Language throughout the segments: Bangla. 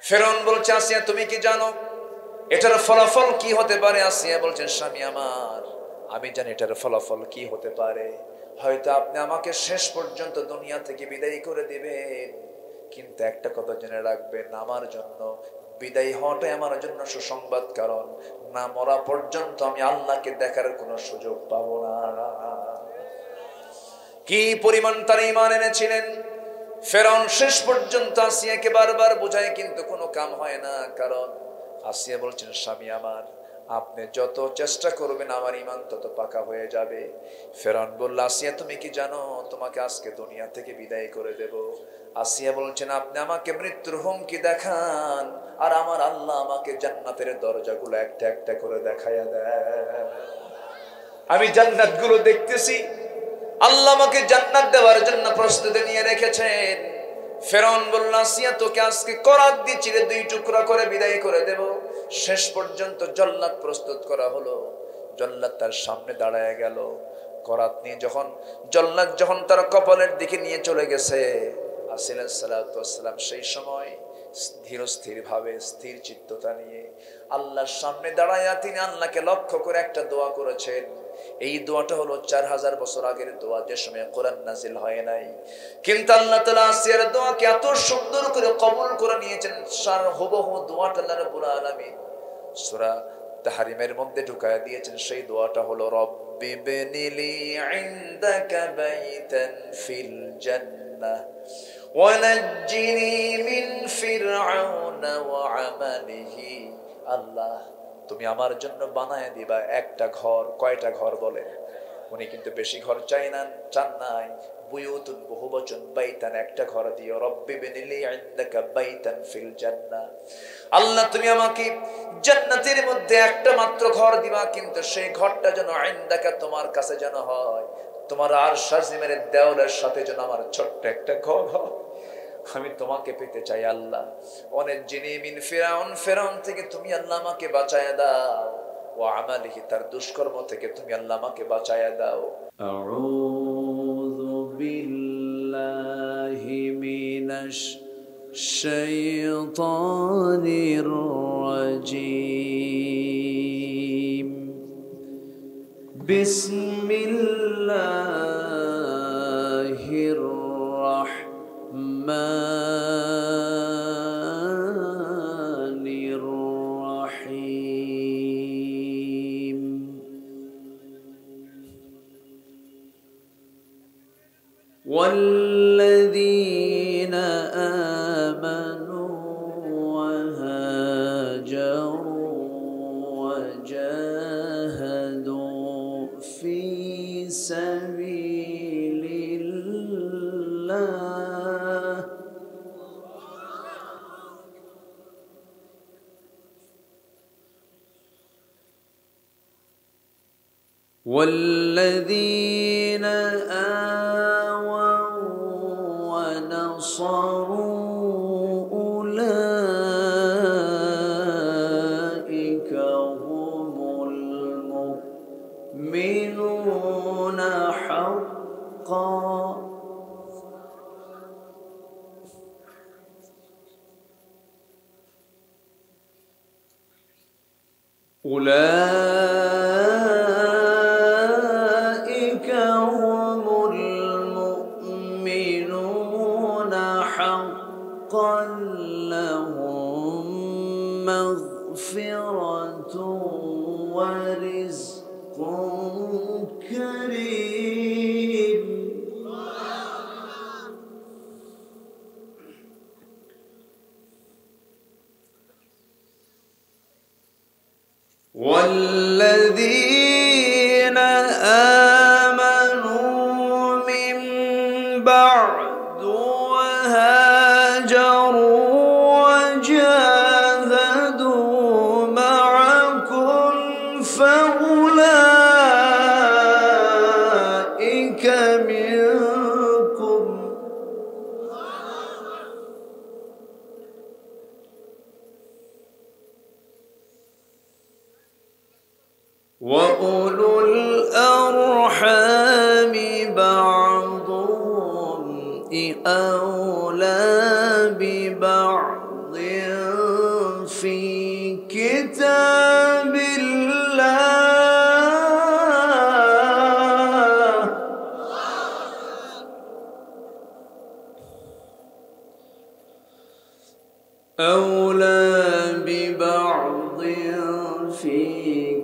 ফেরাউন বলছে, আসিয়া তুমি কি জানো এটার ফলাফল কি হতে পারে? আসিয়া বলছেন, স্বামী আমার, আমি জানি এটার ফলাফল কি হতে পারে। হয়তো আপনি আমাকে শেষ পর্যন্ত দুনিয়া থেকে বিদায় করে দিবেন, কিন্তু একটা কথা জেনে রাখবেন, আমার জন্য বিদায় হওয়াটাই আমার জন্য সুসংবাদ, কারণ না মরা পর্যন্ত আমি আল্লাহকে দেখার কোনো সুযোগ পাবো না। কি পরিমাণ তার ঈমান এনেছিলেন! ফেরাউন শেষ পর্যন্ত আসিয়াকে বারবার বোঝায়, কিন্তু কোনো কাম হয় না। কারণ আসিয়া বলছেন, স্বামী আমার, আপনি যত চেষ্টা করবেন আমার ঈমান তত পাকা হয়ে যাবে। ফেরাউন বলল, আসিয়া তুমি কি জানো তোমাকে আজকে দুনিয়া থেকে বিদায় করে দেব? আসিয়া বলছেন, আপনি আমাকে মৃত্যুর হুমকি দেখান, আর আমার আল্লাহ আমাকে জান্নাতের দরজাগুলো একটা একটা করে দেখায়া দেয়। আমি জান্নাতগুলো দেখতেছি, আল্লাহ আমাকে জান্নাত দেওয়ার জন্য প্রস্তুতি নিয়ে রেখেছেন। ফেরাউন বলল, আসিয়া তোকে আজকে করাত দিয়ে চিরে 2 টুকরা করে বিদায় করে দেব। শেষ পর্যন্ত জল্লাদ প্রস্তুত করা হলো। জল্লাদ তার সামনে দাঁড়ায় গেল। করাত নিয়ে জল্লাদ যখন তার কপালের দিকে নিয়ে চলে গেছে, আসিয়া সালাতু ওয়াসসালাম সেই সময় ধীর স্থির ভাবে, স্থির চিত্ততা নিয়ে আল্লাহর সামনে দাঁড়ায়া তিনি আল্লাহকে লক্ষ্য করে একটা দোয়া করেছেন। এই দোয়াটা হলো 4000 বছর আগের দোয়া, যে সময় কোরআন নাজিল হয় নাই। কিন্তু আল্লাহ তাআলা আসিয়ার দোয়াকে এত সুন্দর করে কবুল করে নিয়েছেন, হুবহু দোয়াটা আল্লাহ রাব্বুল আলামিন সূরা তাহরিমের মধ্যে ঢুকায়া দিয়েছেন। সেই দোয়াটা হলো, রব্বি বিনিলি ইনদাকা বাইতান ফিল জান্নাহ ওয়া নাজ্জিনি মিন ফিরআউনা ওয়া আমালিহি। আল্লাহ তুমি আমার জন্য বানায় দিবা একটা ঘর। কয়টা ঘর বলে? উনি কিন্তু বেশি ঘর চান নাই। বুয়ুতুন বহুবচন, বাইতান একটা ঘর দিও। রব্বি বিনিলি ইনদাকা বাইতান ফিল জান্নাহ, আল্লাহ তুমি আমাকে জান্নাতের মধ্যে একটা মাত্র ঘর দিবা, কিন্তু সেই ঘরটা যেন ইনদাকা তোমার কাছে যেন হয়, তোমার আরশ আজিমের দেওয়ালের সাথে যেন আমার ছোট্ট একটা ঘর হয়। আমি তোমাকে পেতে চাই আল্লাহ। অনেক জিনি মিন ফিরাউন, ফেরাউন থেকে তুমি আল্লাহ আমাকে বাঁচায়া দাও। ও আমালিহি, তার দুষ্কর্ম থেকে তুমি আল্লাহ আমাকে বাঁচায়া দাও। আউযু বিল্লাহি মিনাশ শাইতানির রাজীম। বিসমিল্লাহির রহমানির রহিম। والذين آمنوا وهاجروا وجاهدوا في سبيل الله والذين آووا ونصروا أولئك هم المؤمنون حقا أولئك هم المؤمنون حقا لهم مغفرة ورزق كريم. والذين آمنوا من بعد وهاجروا وجاهدوا معكم فأولئك منكم وأولو الأرحام بعضهم أولى ببعض في كتاب الله أولى ببعض في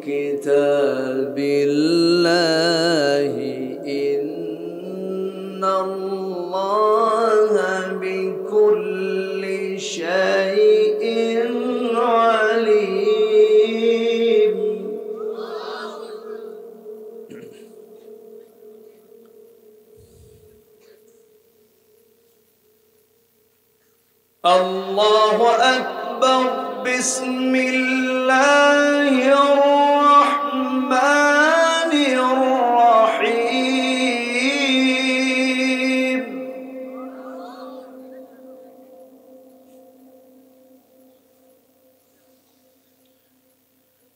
كتاب الله إن الله بكل شيء عليم. الله أكبر. بسم الله الرحمن الرحيم.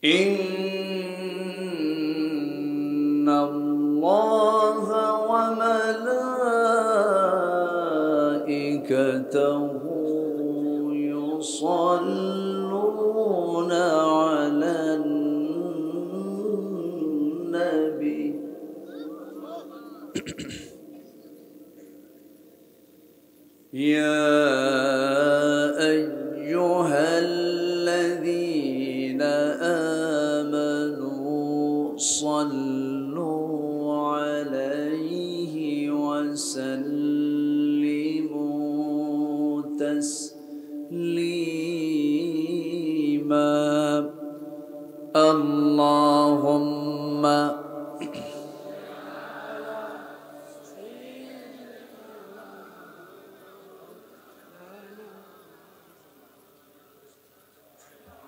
إن الله وملائكته يصلون على النبي يا أيها الذين آمنوا صلوا عليه وسلموا تسليما. اللهم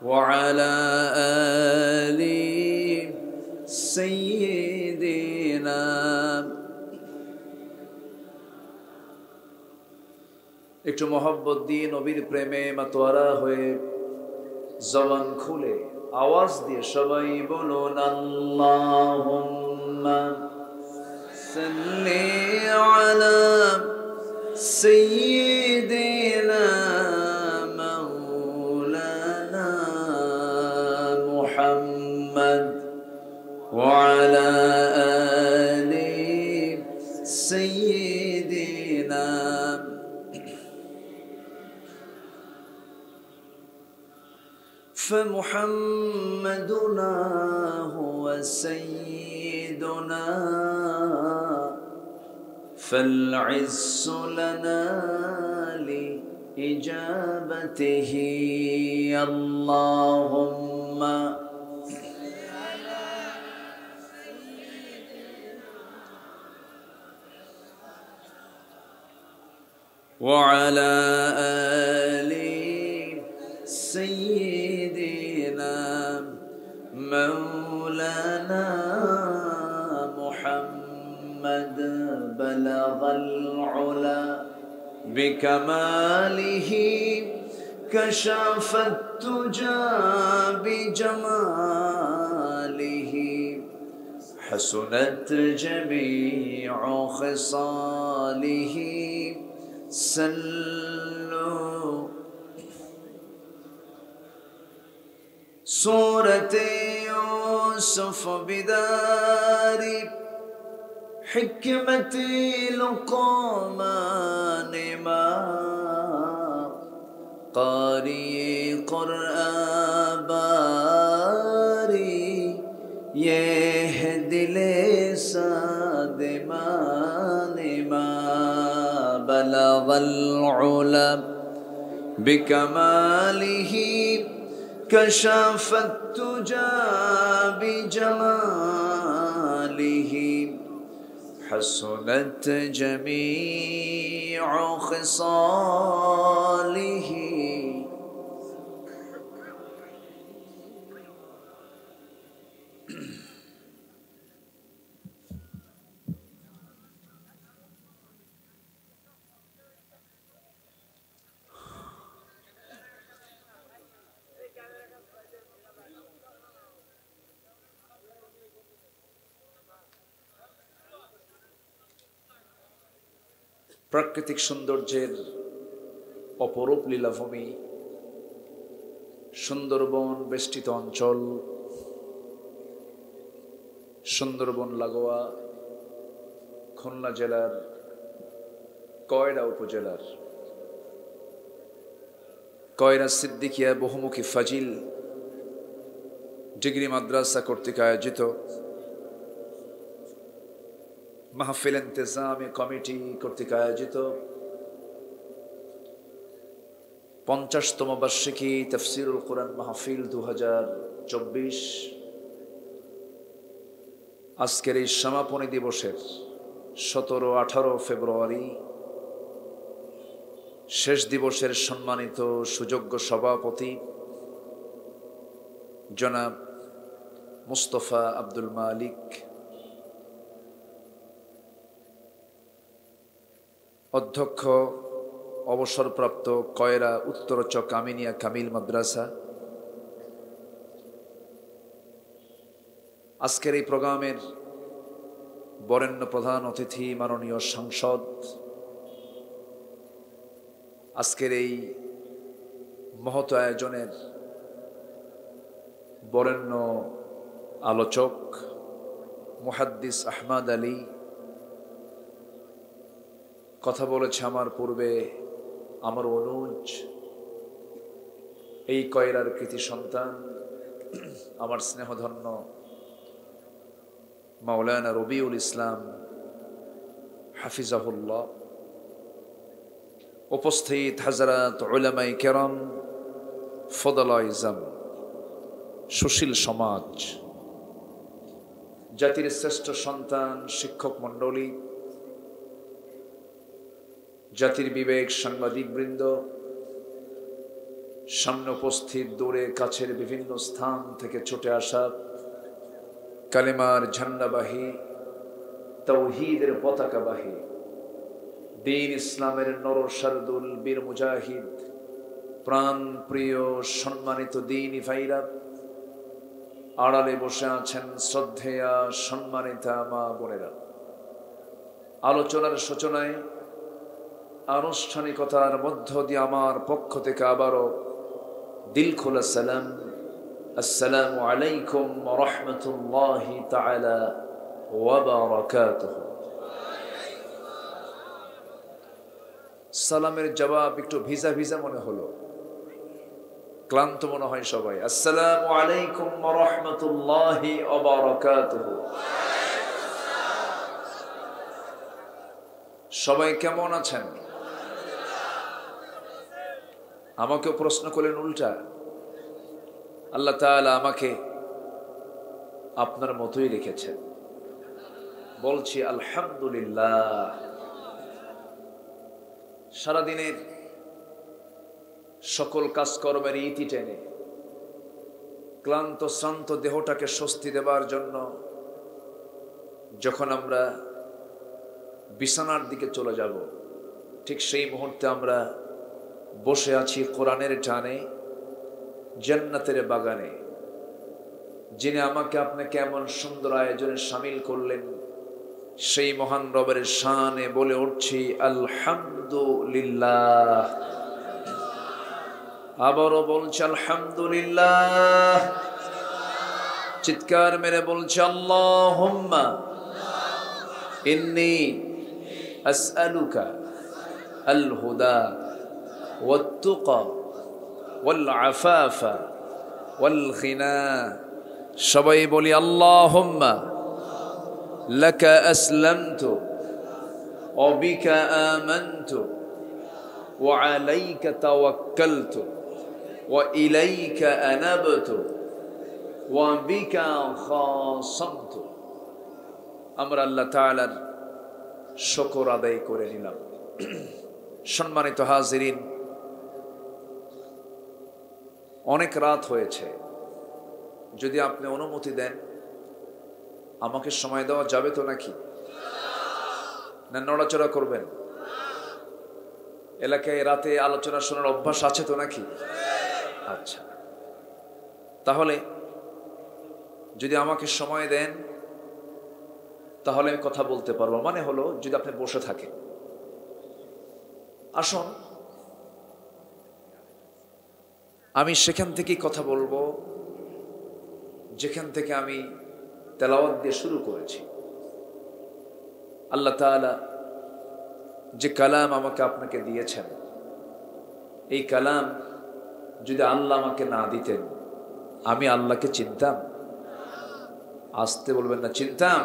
وعلى آل سيدنا। একটু মহব্বত দিয়ে নবীর প্রেমে মাতোয়ারা হয়ে জবান খুলে আওয়াজ দিয়ে সবাই বলুন আল্লাহুম্মা সাল্লি আলা সাইয়্যিদিনা মাওলানা মুহাম্মদ ওয়া আলা আলি সাইয়্যিদিনা। فمحمدنا هو سيدنا فالعز لنا لإجابته. اللهم وعلى آل سيدنا مولانا محمد بلغ العلا بكماله كشف التجى بجماله حسنت جميع خصاله. صلوا سورة يوسف بدار حكمة لقمان ما قارئ قرآن باري يهدي لسادمان ما بلغ العلا بكماله كشف التجى بجماله حسنت جميع خصاله. প্রাকৃতিক সৌন্দর্যের অপরূপ লীলাভূমি সুন্দরবন বেষ্টিত অঞ্চল, সুন্দরবন লাগোয়া খুলনা জেলার কয়রা উপজেলার কয়রা সিদ্দিকিয়া বহুমুখী ফাজিল ডিগ্রি মাদ্রাসা কর্তৃক আয়োজিত মাহফিল ইন্তেজামি কমিটি কর্তৃক আয়োজিত 50তম বার্ষিকী তাফসীরুল কোরআন মাহফিল 2024 আজকের এই সমাপনী দিবসের 17-18 ফেব্রুয়ারি শেষ দিবসের সম্মানিত সুযোগ্য সভাপতি জনাব মুস্তফা আব্দুল মালিক, অধ্যক্ষ অবসরপ্রাপ্ত কয়রা উত্তরচক আমিনিয়া কামিল মাদ্রাসা, আজকের এই প্রোগ্রামের বরেণ্য প্রধান অতিথি মাননীয় সাংসদ, আজকের এই মহৎ আয়োজনের বরেণ্য আলোচক মুহাদ্দিস আহমদ আলী, কথা বলেছে আমার পূর্বে আমার অনুজ, এই কয়রার কৃতি সন্তান আমার স্নেহধন্য মাওলানা রবিউল ইসলাম হাফিজাহুল্লাহ, উপস্থিত হাজরাত উলামায়ে কেরাম, ফদলায়ে ইজম, সুশীল সমাজ, জাতির শ্রেষ্ঠ সন্তান শিক্ষক মণ্ডলী, জাতির বিবেক সাংবাদিক বৃন্দ, সামনে উপস্থিত দূরে কাছের বিভিন্ন স্থান থেকে ছুটে আসা কালেমার ঝান্ডাবাহী, তাওহীদের পতাকাবাহী, দ্বীন ইসলামের নরসারদুল বীর মুজাহিদ, প্রাণ প্রিয় সম্মানিত দ্বীনি ভাইরা, আড়ালে বসে আছেন শ্রদ্ধেয়া সম্মানিতা মা বোনেরা, আলোচনার সূচনায় আনুষ্ঠানিকতার মধ্য দিয়ে আমার পক্ষ থেকে আবারও দিল খোলা সালাম, আসসালামু আলাইকুম ওয়া রাহমাতুল্লাহি তাআলা ওয়া বারাকাতুহু। সালামের জবাব একটু ভিজা ভিজা মনে হলো, ক্লান্ত মনে হয় সবাই। আসসালামু আলাইকুম ওয়া রাহমাতুল্লাহি ওয়া বারাকাতুহু। সবাই কেমন আছেন? আমাকেও প্রশ্ন করলেন উল্টা। আল্লাহ তাআলা আমাকে আপনার মতোই রেখেছেন, বলছি আলহামদুলিল্লাহ। সারাদিনের সকল কাজকর্মের ইতি টেনে ক্লান্ত শ্রান্ত দেহটাকে স্বস্তি দেবার জন্য যখন আমরা বিছানার দিকে চলে যাব, ঠিক সেই মুহূর্তে আমরা বসে আছি কোরআনের টানে, জান্নাতের বাগানে। যিনি আমাকে আপনাকে এমন সুন্দর আয়োজনে শামিল করলেন, সেই মহান রবের শানে বলে উঠছি আলহামদুলিল্লাহ। আবারও বলছি আলহামদুলিল্লাহ। চিৎকার মেরে বলছি আল্লাহুম্মা ইন্নী আসআলুকা আল হুদা ওয়াত তুকা ওয়াল আফাফা ওয়াল গিনা। সবাই বলি আল্লাহুম্মা লাকা আসলামতু ওয়া বিকা আমানতু ওয়া আলাইকা তাওয়াক্কালতু ওয়া ইলাইকা আনাবতু ওয়া বিকা খাসামতু। আমরা আল্লাহ তাআলার শুকর আদায় করে নিলাম। সম্মানিত হাজিরিন, অনেক রাত হয়েছে, যদি আপনি অনুমতি দেন আমাকে সময় দেওয়া যাবে তো নাকি? না নড়াচড়া করবেন? এলাকায় রাতে আলোচনা শোনার অভ্যাস আছে তো নাকি? আচ্ছা, তাহলে যদি আমাকে সময় দেন তাহলে আমি কথা বলতে পারবো। মানে হলো যদি আপনি বসে থাকেন। আসুন আমি সেখান থেকেই কথা বলবো যেখান থেকে আমি তেলাওয়াত দিয়ে শুরু করেছি। আল্লাহ তাআলা যে কালাম আমাকে আপনাকে দিয়েছেন, এই কালাম যদি আল্লাহ আমাকে না দিতেন, আমি আল্লাহকে চিনতাম? আসতে বলবেন না, চিনতাম।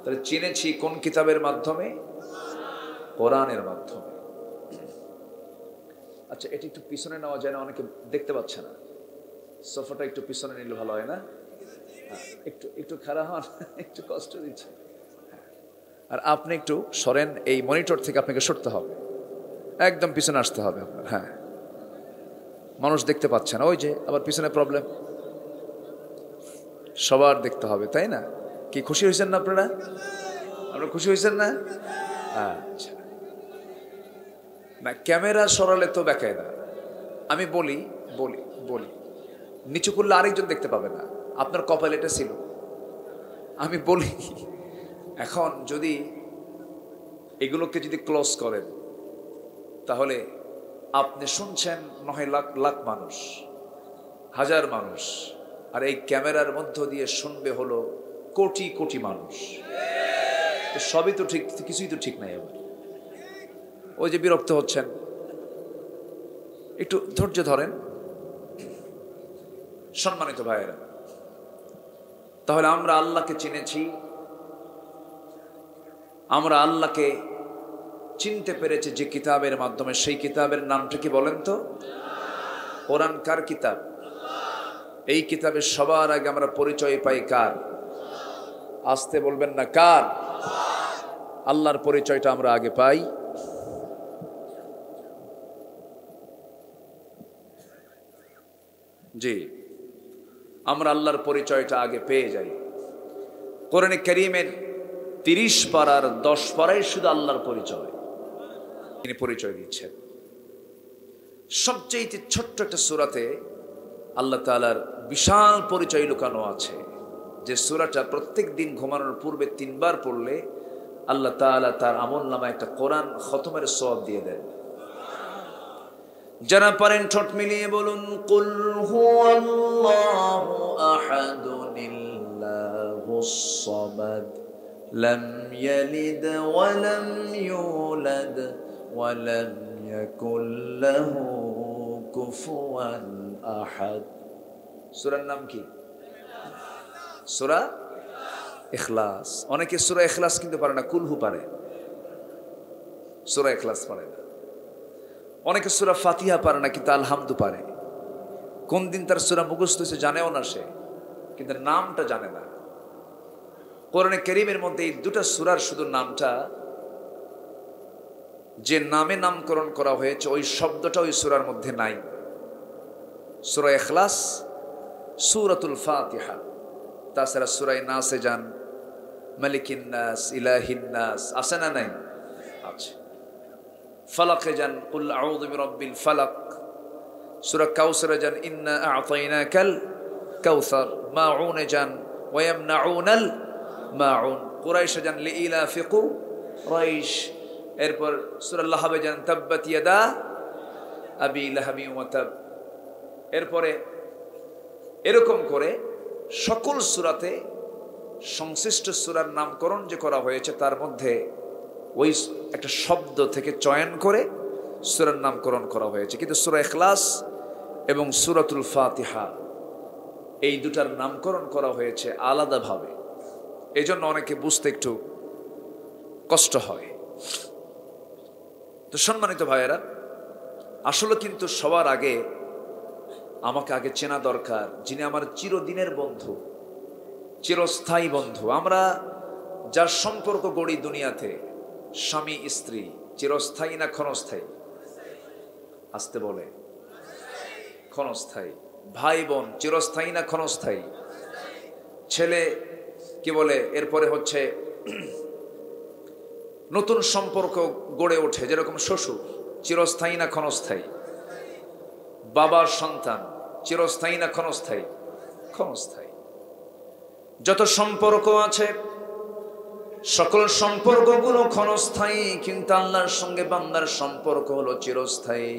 তাহলে চিনেছি কোন কিতাবের মাধ্যমে? কোরআনের মাধ্যমে। আচ্ছা, এটি একটু পিছনে নেওয়া যায় না? অনেকে দেখতে পাচ্ছে না। সোফাটা একটু পিছনে নিলে ভালো হয় না? একটু একটু খারাপ হন, একটু কষ্ট দিচ্ছে। আর আপনি একটু সরেন, এই মনিটর থেকে আপনাকে সরতে হবে, একদম পিছনে আসতে হবে আপনার। হ্যাঁ, মানুষ দেখতে পাচ্ছে না, ওই যে আবার পিছনে প্রবলেম। সবার দেখতে হবে, তাই না? কি খুশি হয়েছেন না আপনারা? আপনারা খুশি হয়েছেন না? আচ্ছা, না ক্যামেরা সরালে তো বেকায়দা। আমি বলি বলি বলি নিচু করলে আরেকজন দেখতে পাবে না, আপনার কপাল এটা ছিল। আমি বলি, এখন যদি এগুলোকে যদি ক্লোজ করেন, তাহলে আপনি শুনছেন 9 লাখ লাখ মানুষ, হাজার মানুষ, আর এই ক্যামেরার মধ্য দিয়ে শুনবে হলো কোটি কোটি মানুষ। সবই তো ঠিক, কিছুই তো ঠিক নাই। আবার ওই যে বিরক্ত হচ্ছেন, একটু ধৈর্য ধরেন সম্মানিত ভাইয়েরা। তাহলে আমরা আল্লাহকে চিনেছি, আমরা আল্লাহকে চিনতে পেরেছি যে কিতাবের মাধ্যমে। সেই কিতাবের নামটা কি বলেন তো? কোরআন কার কিতাব? এই কিতাবের সবার আগে আমরা পরিচয় পাই কার? আসতে বলবেন না, কার? আল্লাহর পরিচয়টা আমরা আগে পাই। জি, আমরা আল্লাহর পরিচয়টা আগে পেয়ে যাই। কোরআনে কারীমের 30 পারার 10 পারায় শুধু আল্লাহর পরিচয় তিনি পরিচয় দিচ্ছেন। সবচেয়ে ছোট্ট একটা সূরাতে আল্লাহ তাআলার বিশাল পরিচয় লুকানো আছে, যে সূরাটা প্রত্যেক দিন ঘুমানোর পূর্বে 3 বার পড়লে আল্লাহ তাআলা তার আমলনামায় একটা কোরআন খতমের সওয়াব দিয়ে দেন। যারা পারেন ঠোঁট মিলিয়ে বলুন, কুল হুয়াল্লাহু আহাদুনিল্লাহুস সামাদ লাম ইয়ালিদ ওয়া লাম ইউলাদ ওয়া লাম ইয়াকুল লাহু কুফুয়ান আহাদ। সূরার নাম কি? সূরা ইখলাস। অনেকে সূরা ইখলাস কিন্তু পারে না, কুলহু পারে, সূরা ইখলাস পারে না। অনেকে সূরা ফাতিহা পারে না, কিন্তু আলহামদু পারে। কোন দিন তার সূরা মুখস্থ হয়েছে জানেও না সে, কিন্তু নামটা জানে না। কোরআনে কারীমের মধ্যে এই 2টা সূরার শুধু নামটা, যে নামে নামকরণ করা হয়েছে ওই শব্দটা ওই সূরার মধ্যে নাই। সূরা ইখলাস, সূরাতুল ফাতিহা। তাছাড়া সূরা নাসে যান, মালিকিন নাস, ইলাহিন নাস, আছে না নাই? আছে। ফালাকে যান, কুল আউযু বিরাব্বিল ফালাক। সূরা কাউসারে যান, ইন্না আ'তাইনাকাল কাউসার। মাউনে যান, ওয়া ইয়ামনাউনাল মাউন। কুরাইশে যান, লিইলাফি কুরাইশ। এরপর সূরা লাহাবে যান, তাব্বাত ইয়াদা আবি লাহাবি ওয়া তাব। এরপরে এরকম করে সকল সূরাতে সংশ্লিষ্ট সূরার নামকরণ যে করা হয়েছে, তার মধ্যে ওই একটা শব্দ থেকে চয়ন করে সূরার নামকরণ করা হয়েছে। কিন্তু সূরা ইখলাস এবং সূরাতুল ফাতিহা এই 2টার নামকরণ করা হয়েছে আলাদাভাবে। এই জন্য অনেকে বুঝতে একটু কষ্ট হয়। তো সম্মানিত ভাইয়েরা, আসলে কিন্তু সবার আগে আমাকে আগে চেনা দরকার যিনি আমার চিরদিনের বন্ধু, চিরস্থায়ী বন্ধু। আমরা যার সম্পর্ক গড়ি দুনিয়াতে, স্বামী স্ত্রী, চিরস্থায়ী না ক্ষণস্থায়ী? আসতে বলে, ক্ষণস্থায়ী। ভাই বোন চিরস্থায়ী না ক্ষণস্থায়ী? ছেলে কি বলে, এরপরে হচ্ছে নতুন সম্পর্ক গড়ে ওঠে, যেরকম শ্বশুর, চিরস্থায়ী না ক্ষণস্থায়ী? বাবার সন্তান চিরস্থায়ী না ক্ষণস্থায়ী? ক্ষণস্থায়ী। যত সম্পর্ক আছে সকল সম্পর্কগুলো ক্ষণস্থায়ী, কিন্তু আল্লাহর সঙ্গে বান্দার সম্পর্ক হলো চিরস্থায়ী।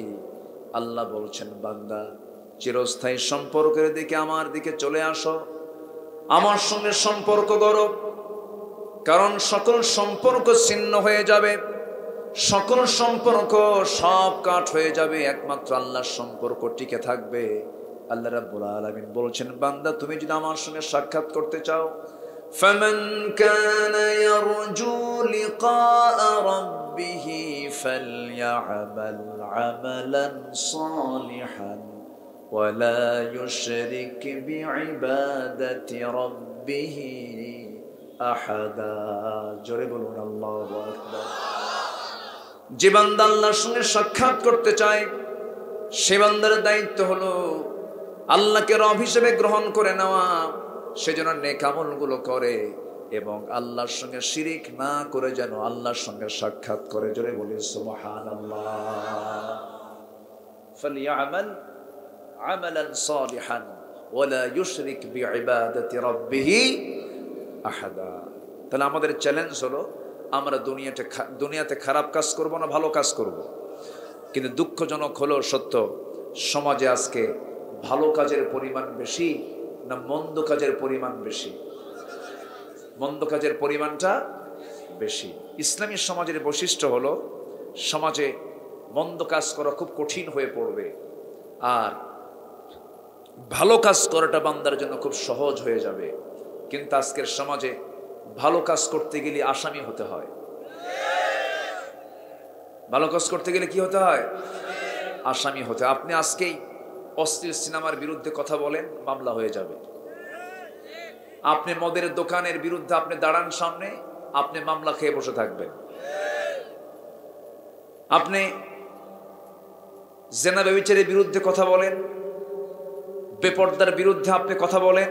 আল্লাহ বলছেন, বান্দা চিরস্থায়ী সম্পর্কের দিকে আমার দিকে চলে আসো, আমার সঙ্গে সম্পর্ক করো, কারণ সকল সম্পর্ক ছিন্ন হয়ে যাবে, সকল সম্পর্ক সব কাট হয়ে যাবে, একমাত্র আল্লাহর সম্পর্ক টিকে থাকবে। আল্লাহ রাব্বুল আলামিন বলছেন, বান্দা তুমি যদি আমার সঙ্গে সাক্ষাৎ করতে চাও, ফামান কানা ইয়ারজু লিকাআ রাব্বিহি ফালইআমাল আমালান সালিহান ওয়ালা ইউশরিক বিইবাদাতি রাব্বিহি আহাদা। জোরে বলুন আল্লাহু আকবার। যে বান্দা আল্লাহর সঙ্গে সাক্ষাৎ করতে চায়, সে বান্দার দায়িত্ব হলো আল্লাহকে রব হিসেবে গ্রহণ করে নেওয়া, সেজন্য নেক আমলগুলো করে এবং আল্লাহর সঙ্গে শিরিক না করে যেন আল্লাহর সঙ্গে সাক্ষাৎ করে। জোরে বলি সুবহানাল্লাহ। ফালইআমাল আমালান সালিহান ওয়ালা ইউশরিক বিইবাদাতি রাব্বিহি আহাদা। তাহলে আমাদের চ্যালেঞ্জ হলো আমরা দুনিয়াতে খারাপ কাজ করব না ভালো কাজ করব। কিন্তু দুঃখজনক হলো সত্য, সমাজে আজকে ভালো কাজের পরিমাণ বেশি না মন্দ কাজের পরিমাণ বেশি? মন্দ কাজের পরিমাণটা বেশি। ইসলামী সমাজের বৈশিষ্ট্য হলো সমাজে মন্দ কাজ করা খুব কঠিন হয়ে পড়বে, আর ভালো কাজ করাটা বান্দার জন্য খুব সহজ হয়ে যাবে। কিন্তু আজকের সমাজে ভালো কাজ করতে গেলে আসামি হতে হয়। ভালো কাজ করতে গেলে কি হতে হয়? আসামি হতে। আপনি আজকেই অশ্লীল সিনেমার বিরুদ্ধে কথা বলেন, মামলা হয়ে যাবে। আপনি মদের দোকানের বিরুদ্ধে আপনি দাঁড়ান সামনে, আপনি মামলা খেয়ে বসে থাকবেন। আপনি জেনা ব্যভিচারের বিরুদ্ধে কথা বলেন, বেপরদার বিরুদ্ধে আপনি কথা বলেন,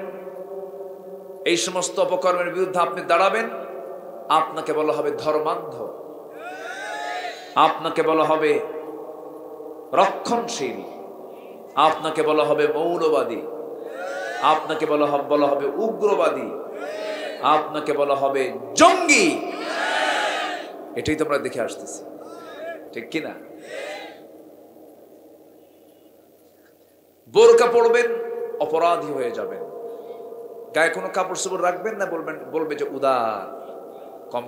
এই সমস্ত অপকর্মের বিরুদ্ধে আপনি দাঁড়াবেন, আপনাকে বলা হবে ধর্মান্ধ, আপনাকে বলা হবে রক্ষণশীল, আপনাকে বলা হবে মৌলবাদী, আপনাকে বলা হবে উগ্রবাদী, আপনাকে বলা হবে জঙ্গি। এটাই তো আমরা দেখে আসতেছি, ঠিক কিনা? বোরকা পড়বেন, অপরাধী হয়ে যাবেন। গায়ে কোনো কাপড় চোপড় রাখবেন না, বলবে যে উদার। কম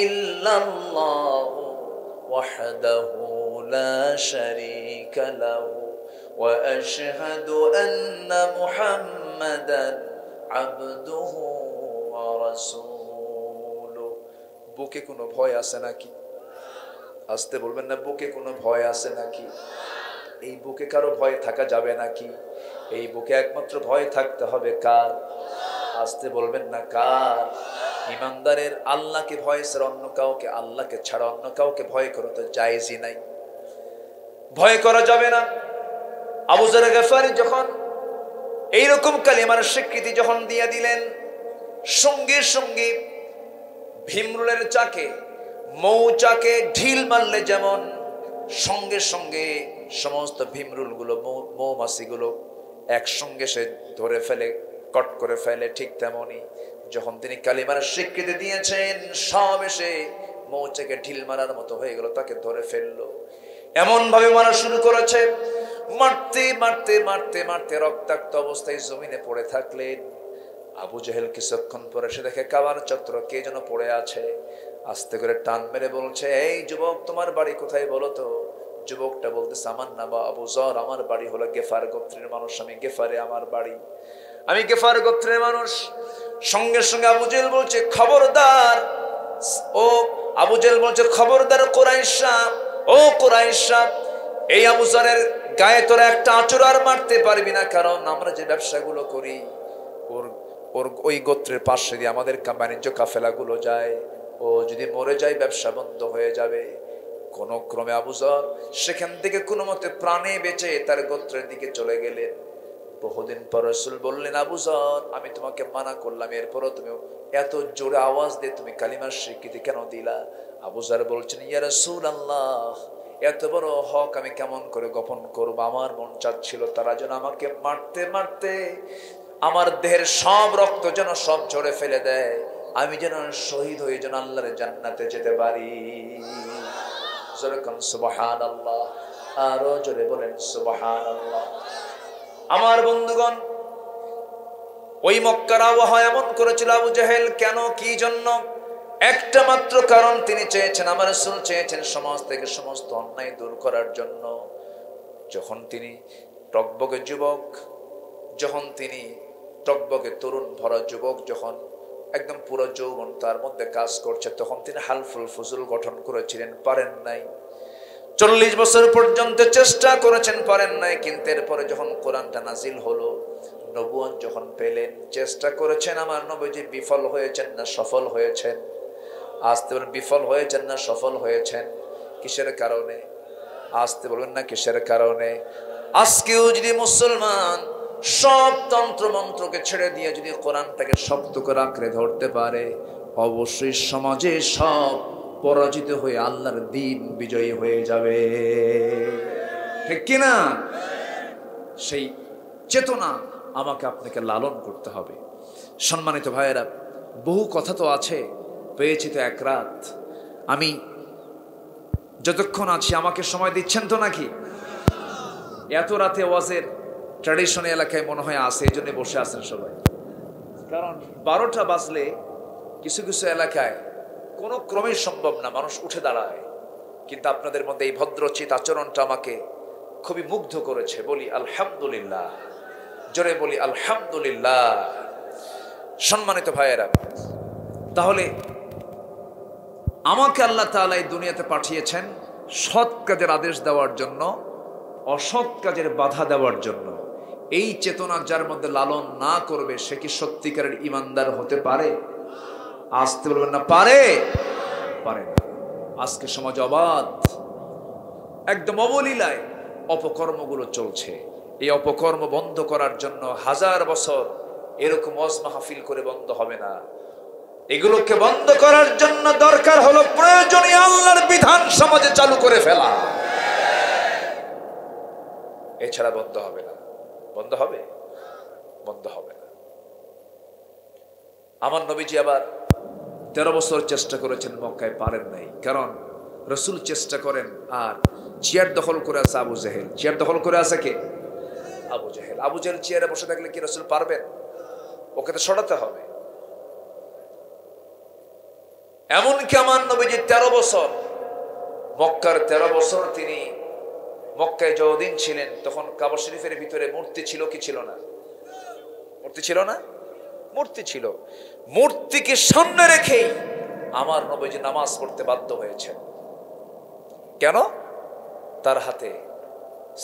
ইল্লাল্লাহু ওয়াহদাহু লা শারীকা লাহু ওয়া আশহাদু আন্না মুহাম্মাদান আবদুহু ওয়া রাসূলুহু। বুকে কোনো ভয় আছে নাকি? আসতে বলবেন না, বুকে কোনো ভয় আছে নাকি? এই বুকে কারো ভয় থাকা যাবে নাকি? এই বুকে একমাত্র ভয় থাকতে হবে কার? আসতে বলবেন না, কার? ইমানদারের আল্লাহকে ভয় ছাড়া অন্য কাউকে, আল্লাহকে ছাড়া অন্য কাউকে ভয় করা তো জায়েজই নাই, ভয় করা যাবে না। আবু যর গফারি যখন এইরকম কালিমার স্বীকৃতি যখন দিয়ে দিলেন, সঙ্গে সঙ্গে ভীমরুলের চাকে মৌচাকে ঢিল মারলে যেমন সঙ্গে সঙ্গে সমস্ত ভীমরুলগুলো, মৌমাছিগুলো একসঙ্গে সে ধরে ফেলে, কট করে ফেলে, ঠিক তেমনি যখন তিনি কালিমার স্বীকৃতি দিয়েছেন, সব এসে মৌচাকে ঢিল মারার মতো হয়ে গেল, তাকে ধরে ফেললো। এমন ভাবে মারা শুরু করেছে, মারতে মারতে মারতে মারতে রক্তাক্ত অবস্থায় জমিনে পড়ে থাকলেন। আবু জেহেল কিছুক্ষণ পরে সে দেখে কাবার চত্বর কে যেন পড়ে আছে। আস্তে করে টান মেরে বলছে, এই যুবক, তোমার বাড়ি কোথায় বলো তো? যুবকটা বলতেছে, আমার নাম আবু যর, আমার বাড়ি হলো গেফার গোত্রের মানুষ, আমি গেফারে আমার বাড়ি, আমি গেফার গোত্রের মানুষ। সঙ্গে সঙ্গে আবু জেহেল বলছে, খবরদার। ও আবু জেহেল বলছে, খবরদার কুরাইশা, ও কুরাইশা, এই আবু যরের গায়ে তোরা একটা আঁচড় আর মারতে পারবি না, কারণ আমরা যে ব্যবসাগুলো করি ওর ওই গোত্রের পাশে দিয়ে আমাদের বাণিজ্য কাফেলাগুলো যায়, ও যদি মরে যায় ব্যবসা বন্ধ হয়ে যাবে। কোন ক্রমে আবু যর সেখান থেকে কোনো মতে প্রাণে বেঁচে তার গোত্রের দিকে চলে গেলেন। বহুদিন পর রাসূল বললেন, আবু যর, আমি তোমাকে মানা করলাম, এরপরও তুমি এত জোরে আওয়াজ দিয়ে তুমি কালিমার স্বীকৃতি কেন দিলা? আবু যর বলছেন, ইয়া রাসূলুল্লাহ, এত বড় হক আমি কেমন করে গোপন করব? আমার মন চাচ্ছিল তারা যেন আমাকে মারতে মারতে আমার দেহের সব রক্ত যেন সব ঝরে ফেলে দেয়, আমি যেন শহীদ হয়ে যেন আল্লাহর জান্নাতে যেতে পারি। সুবহানাল্লাহ। আরো জোরে বলেন সুবহানাল্লাহ। আমার বন্ধুগণ, ওই মক্কার আবহাওয়া এমন করেছিল আবু জেহেল, কেন, কি জন্য? একটা মাত্র কারণ, তিনি চেয়েছেন, আমার রাসূল চেয়েছেন সমাজ থেকে সমস্ত অন্যায় দূর করার জন্য। যখন তিনি টকবকে যুবক, যখন তিনি টকবকে তরুণ ভরা যুবক, যখন একদম পুরো যৌবন তার মধ্যে কাজ করছে, তখন তিনি হালফুল ফুজুল গঠন করেছিলেন, পারেন নাই। 40 বছর পর্যন্ত চেষ্টা করেছেন, পারেন নাই। কিন্তু এরপরে যখন কোরআনটা নাজিল হলো, নবুয়ত যখন পেলেন, চেষ্টা করেছেন, আমার নবীজি বিফল হয়েছেন না সফল হয়েছেন? আসতে বলেন, বিফল হয়েছেন না সফল হয়েছেন? কিসের কারণে? আসতে বলবেন না কিসের কারণে? আজকেও যদি মুসলমান সব তন্ত্র মন্ত্রকে ছেড়ে দিয়ে যদি কোরআনটাকে শক্ত করে আঁকড়ে ধরতে পারে, অবশ্যই সমাজে সব পরাজিত হয়ে আল্লাহর দ্বীন বিজয়ী হয়ে যাবে, ঠিক কিনা? সেই চেতনা আমাকে আপনাকে লালন করতে হবে। সম্মানিত ভাইয়েরা, বহু কথা তো আছে, পেয়েছি তো এক রাত। আমি যতক্ষণ আছি আমাকে সময় দিচ্ছেন তো নাকি? এত রাতে ওয়াজের ট্র্যাডিশন এলাকায় মনে হয় আছে, এই জন্য বসে আছেন সবাই। কারণ 12টা বাজলে কিছু কিছু এলাকায় কোনো ক্রমেই সম্ভব না, মানুষ উঠে দাঁড়ায়। কিন্তু আপনাদের মধ্যে এই ভদ্রচিত আচরণটা আমাকে খুবই মুগ্ধ করেছে। বলি আলহামদুলিল্লাহ, জোরে বলি আলহামদুলিল্লাহ। সম্মানিত ভাইয়েরা, তাহলে আমাকে আল্লাহ তাআলা এই দুনিয়াতে পাঠিয়েছেন সৎ কাজের আদেশ দেওয়ার জন্য, অসৎ কাজের বাধা দেওয়ার জন্য। এই চেতনা যার মধ্যে লালন না করবে, সে কি সত্যিকারের ইমানদার হতে পারে? আসতে বলবেন না, পারে? পারে না। আজকে সমাজ অবাধ, একদম অবলীলায় অপকর্মগুলো চলছে। এই অপকর্ম বন্ধ করার জন্য 1000 বছর এরকম ওয়াজ মাহফিল করে বন্ধ হবে না। এগুলোকে বন্ধ করার জন্য দরকার হলো প্রয়োজনীয় আল্লাহর বিধান সমাজে চালু করে ফেলা। এছাড়া বন্ধ হবে না। বন্ধ হবে? বন্ধ হবে না। আমার নবীজি আবার 13 বছর চেষ্টা করেছেন, মক্কায় পারেন নাই। কারণ রাসূল চেষ্টা করেন, আর চেয়ার দখল করে আছে আবু জেহেল। চেয়ার দখল করে আছে কে? আবু জেহেল। আবু জেহেল চেয়ারে বসে থাকলে কি রাসূল পারবেন? ওকে তো সরাতে হবে। এমনকি আমার নবীজি 13 বছর, মক্কার 13 বছর তিনি মক্কায় যতদিন ছিলেন, তখন কাবা শরীফের ভিতরে মূর্তি ছিল কি ছিল না? মূর্তি ছিল না? মূর্তি ছিল। মূর্তিকে সামনে রেখেই আমার নবীজি নামাজ পড়তে বাধ্য হয়েছেন। কেন? তার হাতে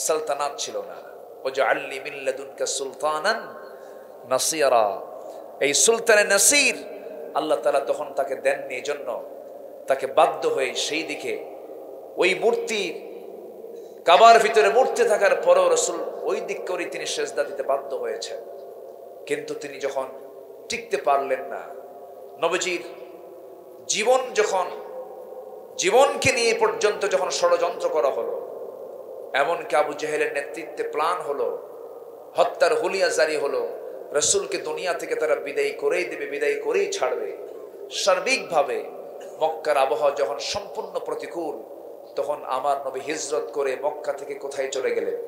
সালতানাত ছিল না। ওয়াজআলনি মিন লাদুনকা সুলতানান নাসিরা, এই সুলতানে নাসির আল্লাহ তাআলা তখন তাকে দেননি। এজন্য তাকে বাধ্য হয়ে সেই দিকে, ওই মূর্তি, কাবার ভিতরে মূর্তি থাকার পরেও রাসূল ওই দিক করে তিনি সেজদা দিতে বাধ্য হয়েছেন। কিন্তু তিনি যখন টিকতে পারলেন না, নবীজির জীবন যখন, জীবনকে নিয়ে পর্যন্ত যখন ষড়যন্ত্র করা হলো, এমনকি আবু জেহেলের নেতৃত্বে প্ল্যান হলো, হত্যার হুলিয়া জারি হলো, রাসূলকে দুনিয়া থেকে তারা বিদায় করেই দেবে, বিদায় করেই ছাড়বে। সার্বিকভাবে মক্কার আবহাওয়া যখন সম্পূর্ণ প্রতিকূল, তখন আমার নবী হিজরত করে মক্কা থেকে কোথায় চলে গেলেন?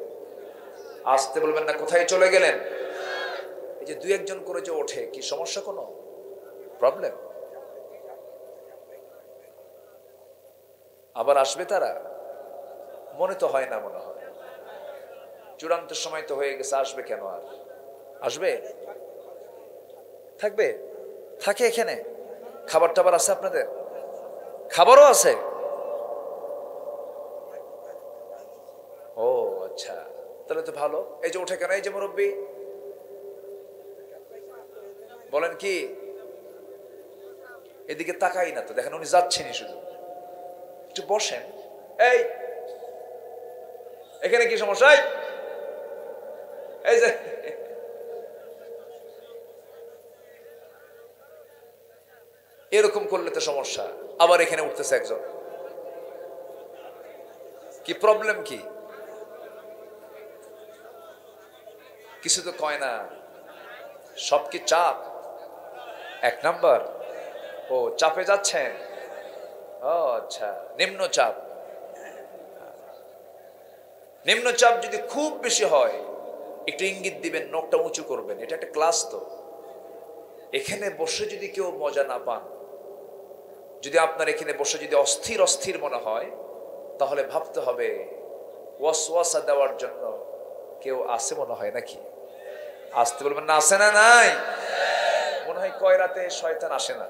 আসতে বলবেন না, কোথায় চলে গেলেন? এই যে 2-1 করে যে ওঠে, কি সমস্যা? কোনো প্রবলেম? আবার আসবে তারা? মনে তো হয় না, মনে হয় চূড়ান্ত সময় তো হয়ে গেছে। আসবে কেন? আর আসবে? থাকবে? থাকে এখানে? খাবার টাবার আছে আপনাদের? খাবারও আছে? ও আচ্ছা, তাহলে তো ভালো। এই যে ওঠে কেন? এই যে মুরব্বী, বলেন কি? এদিকে তাকাই না তো, দেখেন উনি যাচ্ছেনই, শুধু একটু বসেন। এই এখানে কি সমস্যা? এই যে এরকম করলে তো সমস্যা। আবার এখানে উঠতেছে একজন, কি প্রবলেম? কি কিছু তো কয় না। সব কি চাপ? 1 নাম্বার। ও চাপে যাচ্ছেন? ও আচ্ছা, নিম্ন চাপ। নিম্নচাপ যদি খুব বেশি হয় একটু ইঙ্গিত দিবেন, নখটা উঁচু করবেন। এটা একটা ক্লাস। তো এখানে বসে যদি কেউ মজা না পান, যদি আপনার এখানে বসে যদি অস্থির অস্থির মনে হয়, তাহলে ভাবতে হবে ওয়াসওয়াসা দেওয়ার জন্য কেউ আসে মনে হয় নাকি? আসতে বলবেন না, আসে না? নাই মনে হয় কয় রাতে শয়তান আসে না?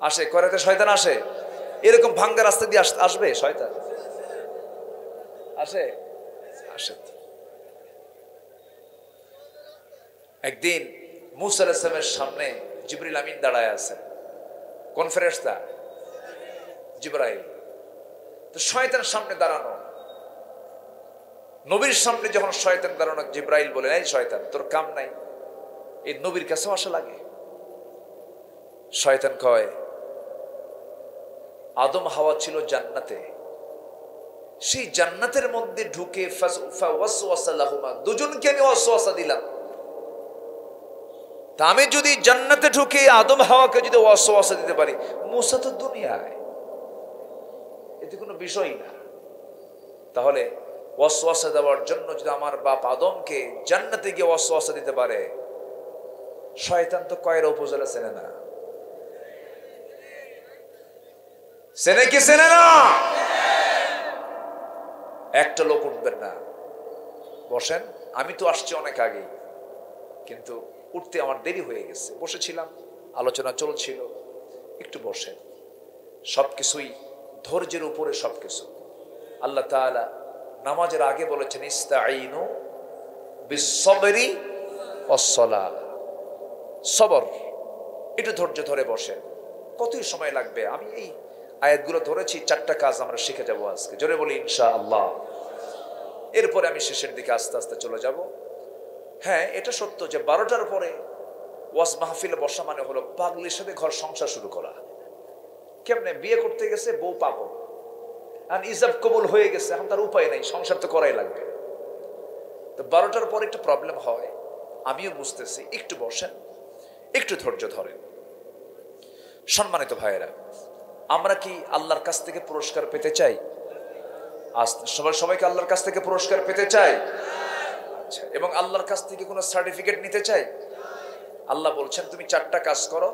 আসে। কয় রাতে শয়তান আসে? এরকম ভাঙ্গা রাস্তা দিয়ে আসবে শয়তান? আসে? আসে। একদিন মুসা আলাইহিস সালামের সামনে জিবরিল আমিন দাঁড়ায় আছে। কোন ফেরেশতা? জিবরাইল। তো শয়তান সামনে দাঁড়ানো, নবীর সামনে যখন শয়তান দাঁড়ানো, জিবরাইল বলে, এই শয়তান, তোর কাম নাই, এই নবীর কাছেও আসা লাগে? শয়তান কয়, আদম হাওয়া ছিল জান্নাতে, সেই জান্নাতের মধ্যে ঢুকে দুজনকে আমি ওয়াসওয়াসা দিলাম। তা আমি যদি জান্নাতে ঢুকে আদম হাওয়াকে যদি ওয়াসওয়াসা দিতে পারি, মুসা তো দুনিয়ায়, এতে কোনো বিষয় না। তাহলে ওয়াসওয়াসা দেওয়ার জন্য যদি আমার বাপ আদমকে জান্নাতে গিয়ে ওয়াসওয়াসা দিতে পারে, শয়তান তো কয়রা উপজেলা চেনে না? চেনে কি চেনে না? একটা লোক উঠবেন না। বসেন, আমি তো আসছি অনেক আগে, কিন্তু উঠতে আমার দেরি হয়ে গেছে। বসেছিলাম, আলোচনা চলছিল, একটু বসেন। সবকিছুই ধৈর্যের উপরে সবকিছু। আল্লাহ তাআলা নামাজের আগে বলেছেন, ইস্তাঈনু বিস-সাবরি ওয়াস-সালাহ। সবর, একটু ধৈর্য ধরে বসেন। কতই সময় লাগবে? আমি এই আয়াতগুলো ধরেছি, 4টা কাজ আমরা শিখে যাব আজকে। জোরে বলি ইনশাআল্লাহ। এরপরে আমি শেষের দিকে আস্তে আস্তে চলে যাব। হ্যাঁ, এটা সত্য যে 12টার পরে ওয়াজ মাহফিলে বসা মানে হলো পাগলির সাথে ঘর সংসার শুরু করা। কেমনে? বিয়ে করতে গেছে, বউ পাগল, আর ইজাব কবুল হয়ে গেছে, এখন তার উপায় নাই, সংসার তো করাই লাগবে। তো 12টার পরে একটু প্রবলেম হয়, আমিও বুঝতেছি। একটু বসেন, একটু ধৈর্য ধরেন। সম্মানিত ভাইয়েরা, আমরা কি আল্লাহর কাছ থেকে পুরস্কার পেতে চাই? সবাইকে আল্লাহর কাছ থেকে পুরস্কার পেতে চাই। আচ্ছা, এবং আল্লাহর কাছ থেকে কোনো সার্টিফিকেট নিতে চাই? আল্লাহ বলছেন, তুমি 4টা কাজ করো,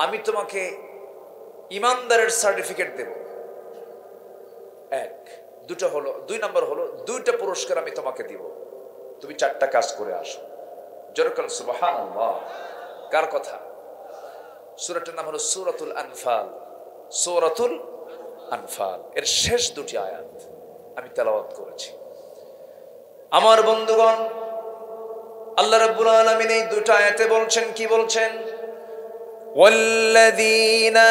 আমি তোমাকে ইমানদারের সার্টিফিকেট দেব। 2 নম্বর হলো 2টা পুরস্কার আমি তোমাকে দিব, তুমি 4টা কাজ করে আসো। জোরে সুবহানাল্লাহ। কার কথা? সূরাটার নাম হলো সূরাতুল আনফাল। সূরাতুল আনফাল এর শেষ 2টি আয়াত আমি তেলাওয়াত করেছি। আমার বন্ধুগণ, আল্লাহ রাব্বুল আলামিন এই 2টা আয়াতে বলছেন, কি বলছেন? ওয়াল্লাযীনা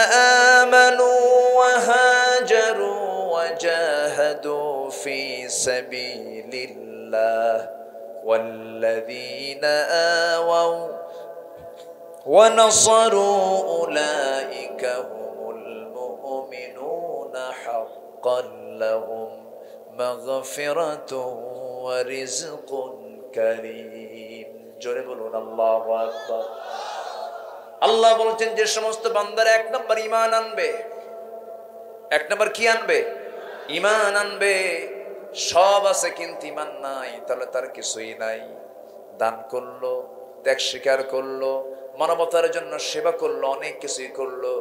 আমানু ওয়া হাজারু ওয়া জাহাদু ফি সাবিলিল্লাহ ওয়াল্লাযীনা আওয়াউ ওয়া নাসারু উলাইকা হুমুল মুমিনুনা হাক্কান লাহুম মাগফিরাতুন ওয়া রিজকুন কারীম। জোরে বলুন আল্লাহু আকবার। আল্লাহ বলছেন, যে সমস্ত বান্দারা 1 নম্বর ঈমান আনবে। 1 নম্বর কি আনবে? ঈমান আনবে। সব আছে কিন্তু ঈমান নাই, তাহলে তার কিছুই নাই। দান করলো, ত্যাগ স্বীকার করলো, মানবতার জন্য সেবা করলো, অনেক কিছুই করলো,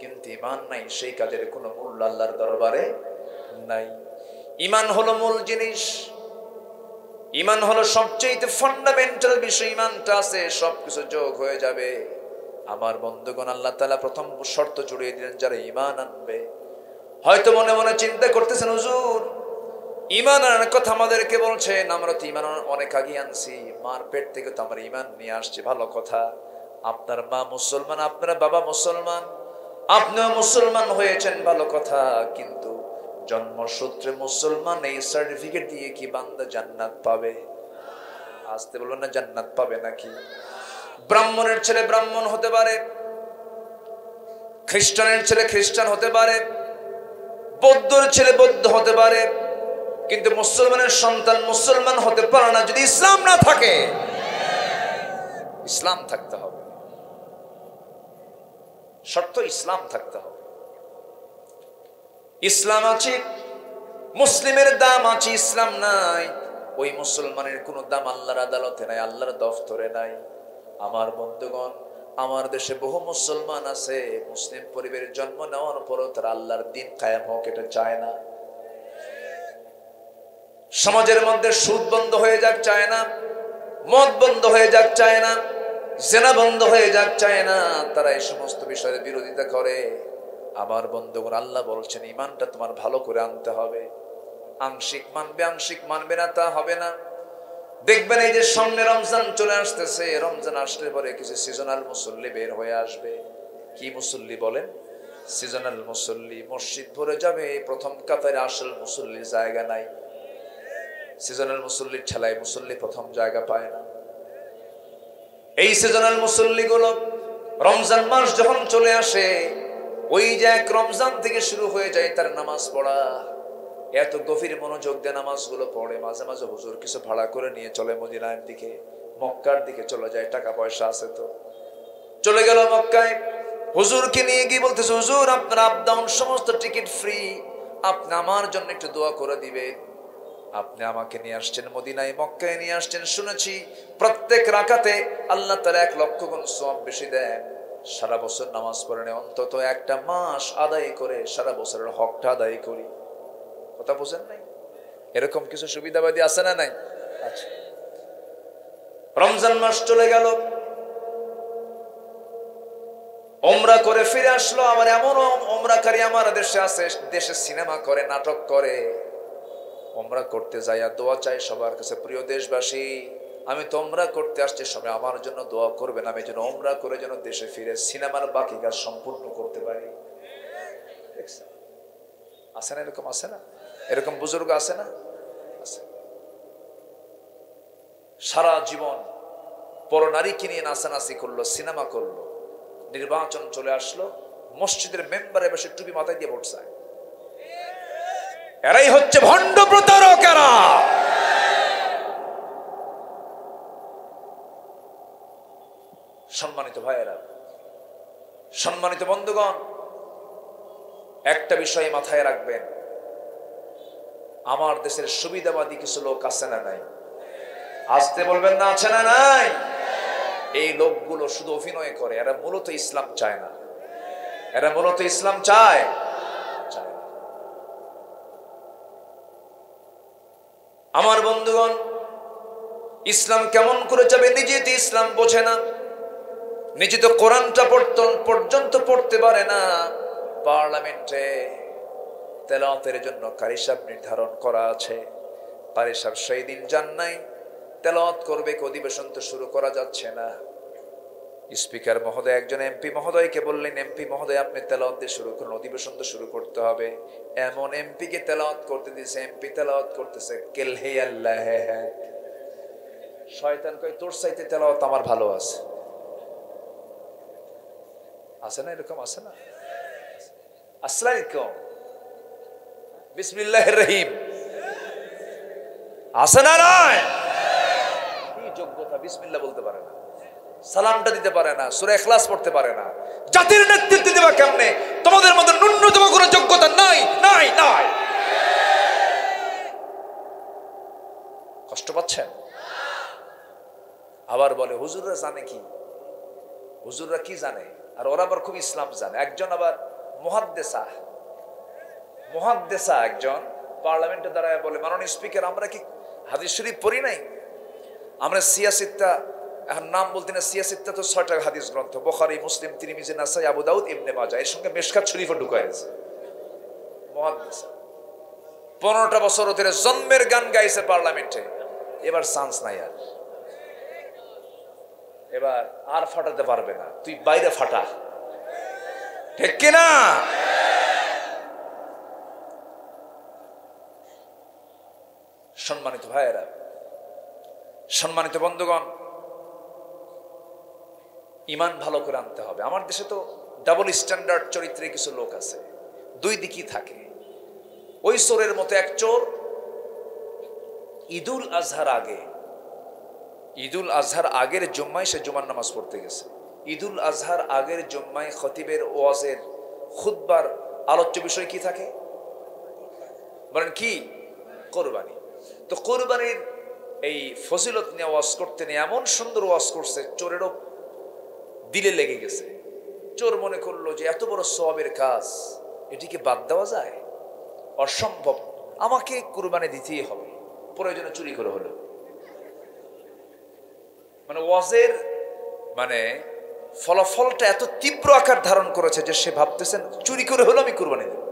কিন্তু ঈমান নাই, সেই কাজের কোনো মূল্য আল্লাহর দরবারে নাই। ঈমান হলো মূল জিনিস। ঈমান হলো সবচেয়ে ফান্ডামেন্টাল বিষয়। ঈমানটা আছে, সবকিছু যোগ হয়ে যাবে। আমার বন্ধুগণ, আল্লাহ তাআলা প্রথম শর্ত জুড়িয়ে দিলেন, যারা ঈমান আনবে। হয়তো মনে মনে চিন্তা করতেছেন, হুজুর ঈমান আনার কথা আমাদেরকে বলছেন, আমরা তো ঈমান অনেক আগে আনছি, মার পেট থেকে তো আমরা ঈমান নিয়ে আসছি, ভালো কথা। আপনার মা মুসলমান, আপনার বাবা মুসলমান, আপনিও মুসলমান হয়েছেন, ভালো কথা। কিন্তু জন্মসূত্রে মুসলমান, এই সার্টিফিকেট দিয়ে কি বান্দা জান্নাত পাবে? আসতে বলবেন না, জান্নাত পাবে নাকি? ব্রাহ্মণের ছেলে ব্রাহ্মণ হতে পারে, খ্রিস্টানের ছেলে খ্রিস্টান হতে পারে, বৌদ্ধের ছেলে বৌদ্ধ হতে পারে, কিন্তু মুসলমানের সন্তান মুসলমান হতে পারে না যদি ইসলাম না থাকে। ইসলাম থাকতে হবে, শর্ত ইসলাম থাকতে হবে। ইসলাম আছে, মুসলিমের দাম আছে, ইসলাম নাই। ওই মুসলমানের কোনো দাম আল্লাহর আদালতে নাই, আল্লাহর দফতরে নাই। আমার বন্ধুগণ, আমার দেশে বহু মুসলমান আছে, মুসলিম পরিবারের জন্ম নেওয়ার পরও তারা আল্লাহর দিন কায়েম হোক এটা চায় না। সমাজের মধ্যে সুদ বন্ধ হয়ে যাক চায় না, মদ বন্ধ হয়ে যাক চায় না, জেনা বন্ধ হয়ে যাক চায় না। তারা এই সমস্ত বিষয়ের বিরোধিতা করে। আমার বন্ধুগণ, আল্লাহ বলছেন ঈমানটা তোমার ভালো করে আনতে হবে। আংশিক মানবে, আংশিক মানবে না তা হবে না। দেখবেন এই যে সামনে রমজান চলে আসতেছে, রমজান আসলে পরে কিছু সিজনাল মুসল্লি বের হয়ে আসবে। কি মুসল্লি বলেন? সিজনাল মুসল্লি। মসজিদ ভরে যাবে, প্রথম কাতারে আসল মুসল্লির জায়গা নাই। সিজনাল মুসল্লির ঠেলায় মুসল্লি প্রথম জায়গা পায় না। এই সিজনাল মুসল্লি গুলো রমজান মাস যখন চলে আসে, ওই যে এক রমজান থেকে শুরু হয়ে যায় তার নামাজ পড়া। এত গভীর মনোযোগ দিয়ে নামাজগুলো পড়ে, মাঝে মাঝে হুজুর কিছু ভাড়া করে নিয়ে চলে মদিনার দিকে, মক্কার দিকে চলে যায়। টাকা পয়সা আছে তো চলে গেল মক্কায়। হুজুরকে নিয়ে গিয়ে বলতেছে, হুজুর আপনার আপ ডাউন সমস্ত টিকিট ফ্রি, আপনি আমার জন্য একটু দোয়া করে দিবেন। আপনি আমাকে নিয়ে আসছেন মদিনায়, মক্কায় নিয়ে আসছেন, শুনেছি প্রত্যেক রাকাতে আল্লাহ তাআলা 1 লক্ষ গুণ সওয়াব বেশি দেন। সারা বছর নামাজ পড়ে না, অন্তত একটা মাস আদায় করে সারা বছরের হকটা আদায় করি। কথা বোঝেন নাই? এরকম কিছু সুবিধাবাদী আছে না নাই? আচ্ছা, রমজান মাস চলে গেল, ওমরা করে ফিরে আসলো। আবার এমন ওমরাকারী আমার দেশে আছে, দেশে সিনেমা করে, নাটক করে। ওমরা করতে যাইয়া দোয়া চাই সবার কাছে, প্রিয় দেশবাসী আমি তো ওমরা করতে আসছি, সবাই আমার জন্য দোয়া করবেন, আমি যেন ওমরা করে যেন দেশে ফিরে সিনেমার বাকি কাজ সম্পূর্ণ করতে পারি। আছে না এরকম? আছে না এরকম বুজুর্গ? আছে না? আছে। সারা জীবন পরনারীকে নিয়ে নাচানাচি করলো, সিনেমা করলো, নির্বাচন চলে আসলো, মসজিদের মেম্বারে বসে টুপি মাথায় দিয়ে ভোট চায়। এরাই হচ্ছে ভণ্ড প্রতারকেরা। সম্মানিত ভাইয়েরা, সম্মানিত বন্ধুগণ, একটা বিষয় মাথায় রাখবেন, আমার দেশের সুবিধাবাদী কিছু লোক আছে না নাই? আসতে বলবেন না, আছে না নাই? এই লোকগুলো শুধু অভিনয় করে, এরা মূলত ইসলাম চায় না। এরা মূলত ইসলাম চায়। আমার বন্ধুগণ, ইসলাম কেমন করে যাবে? নিজে তো ইসলাম বোঝে না, নিজে তো কোরআনটা পর্যন্ত পড়তে পারে না। পার্লামেন্টে তেলাওয়াতের জন্য কারি সাহেব নির্ধারণ করা আছে, কারি সাহেব সেই দিন যান নাই, তেলাওয়াত করবে, অধিবেশন তো শুরু করা যাচ্ছে না। স্পিকার মহোদয় একজন এমপি মহোদয়কে বললেন, এমপি মহোদয় আপনি তেলাওয়াত দিয়ে শুরু করুন, অধিবেশন তো শুরু করতে হবে। এমন এমপি কে তেলাওয়াত করতে দিয়েছে, এমপি তেলাওয়াত করতেছে কেল হে আল্লাহ হ্যাঁ। শয়তান কয় তোর চাইতে তেলাওয়াত আমার ভালো আছে। আছে না এরকম? আছে না? আসসালামু আলাইকুম, বিসমিল্লাহির রহিম, আছে না নাই? কি যোগ্যতা? বিসমিল্লাহ বলতে পারে না, সালামটা দিতে পারে না, সূরা ইখলাস পড়তে পারে না। জাতির নেতৃত্ব দেবা কেমনে? তোমাদের মধ্যে ন্যূনতম কোনো যোগ্যতা নাই, নাই, নাই। কষ্ট পাচ্ছেন? আবার বলে হুজুররা জানে কি? হুজুররা কি জানে? আর ওরা আবার খুব ইসলাম জানে। একজন আবার মুহাদ্দিসা একজন পার্লামেন্টে দাঁড়ায় বলে, মাননীয় স্পিকার আমরা কি হাদিস শরীফ পড়ি নাই? আমরা সিয়াসিত্তা, এখন নাম বলতে না, সিয়াসিত্তা তো 6টা হাদিস গ্রন্থ, বুখারী, মুসলিম, তিরমিজি, নাসাই, আবু দাউদ, ইবনে মাজাহ, এর সঙ্গে মিশকাত শরীফও ঢুকাইছে। মুহাদ্দিসা 15টা বছর ধরে জন্মের গান গাইছে পার্লামেন্টে। এবার চান্স নাই, এবার আর ফাটাতে পারবে না, তুই বাইরে ফাটা, ঠিক কিনা? সম্মানিত ভাইয়েরা, সম্মানিত বন্ধুগণ, ঈমান ভালো করে আনতে হবে। আমার দেশে তো ডাবল স্ট্যান্ডার্ড চরিত্রে কিছু লোক আছে, দুই দিকই থাকে। ওই চোরের মতো এক চোর ঈদুল আজহার আগের জুম্মায় সে জুমার নামাজ পড়তে গেছে। ঈদুল আজহার আগের জুম্মায় খতিবের ওয়াজের খুতবার আলোচ্য বিষয় কি থাকে? বলেন কি? কোরবানি। তো কোরবানির এই ফজিলত নিয়ে ওয়াজ করতে নিয়ে এমন সুন্দর ওয়াজ করছে, চোরেরও দিলে লেগে গেছে। চোর মনে করলো যে এত বড় সওয়াবের কাজ, এটিকে বাদ দেওয়া যায়? অসম্ভব, আমাকে কুরবানি দিতেই হবে, প্রয়োজনে চুরি করে হলো। মানে ওয়াজের মানে ফলাফলটা এত তীব্র আকার ধারণ করেছে যে সে ভাবতেছেন চুরি করে হলো আমি কুরবানি দেব।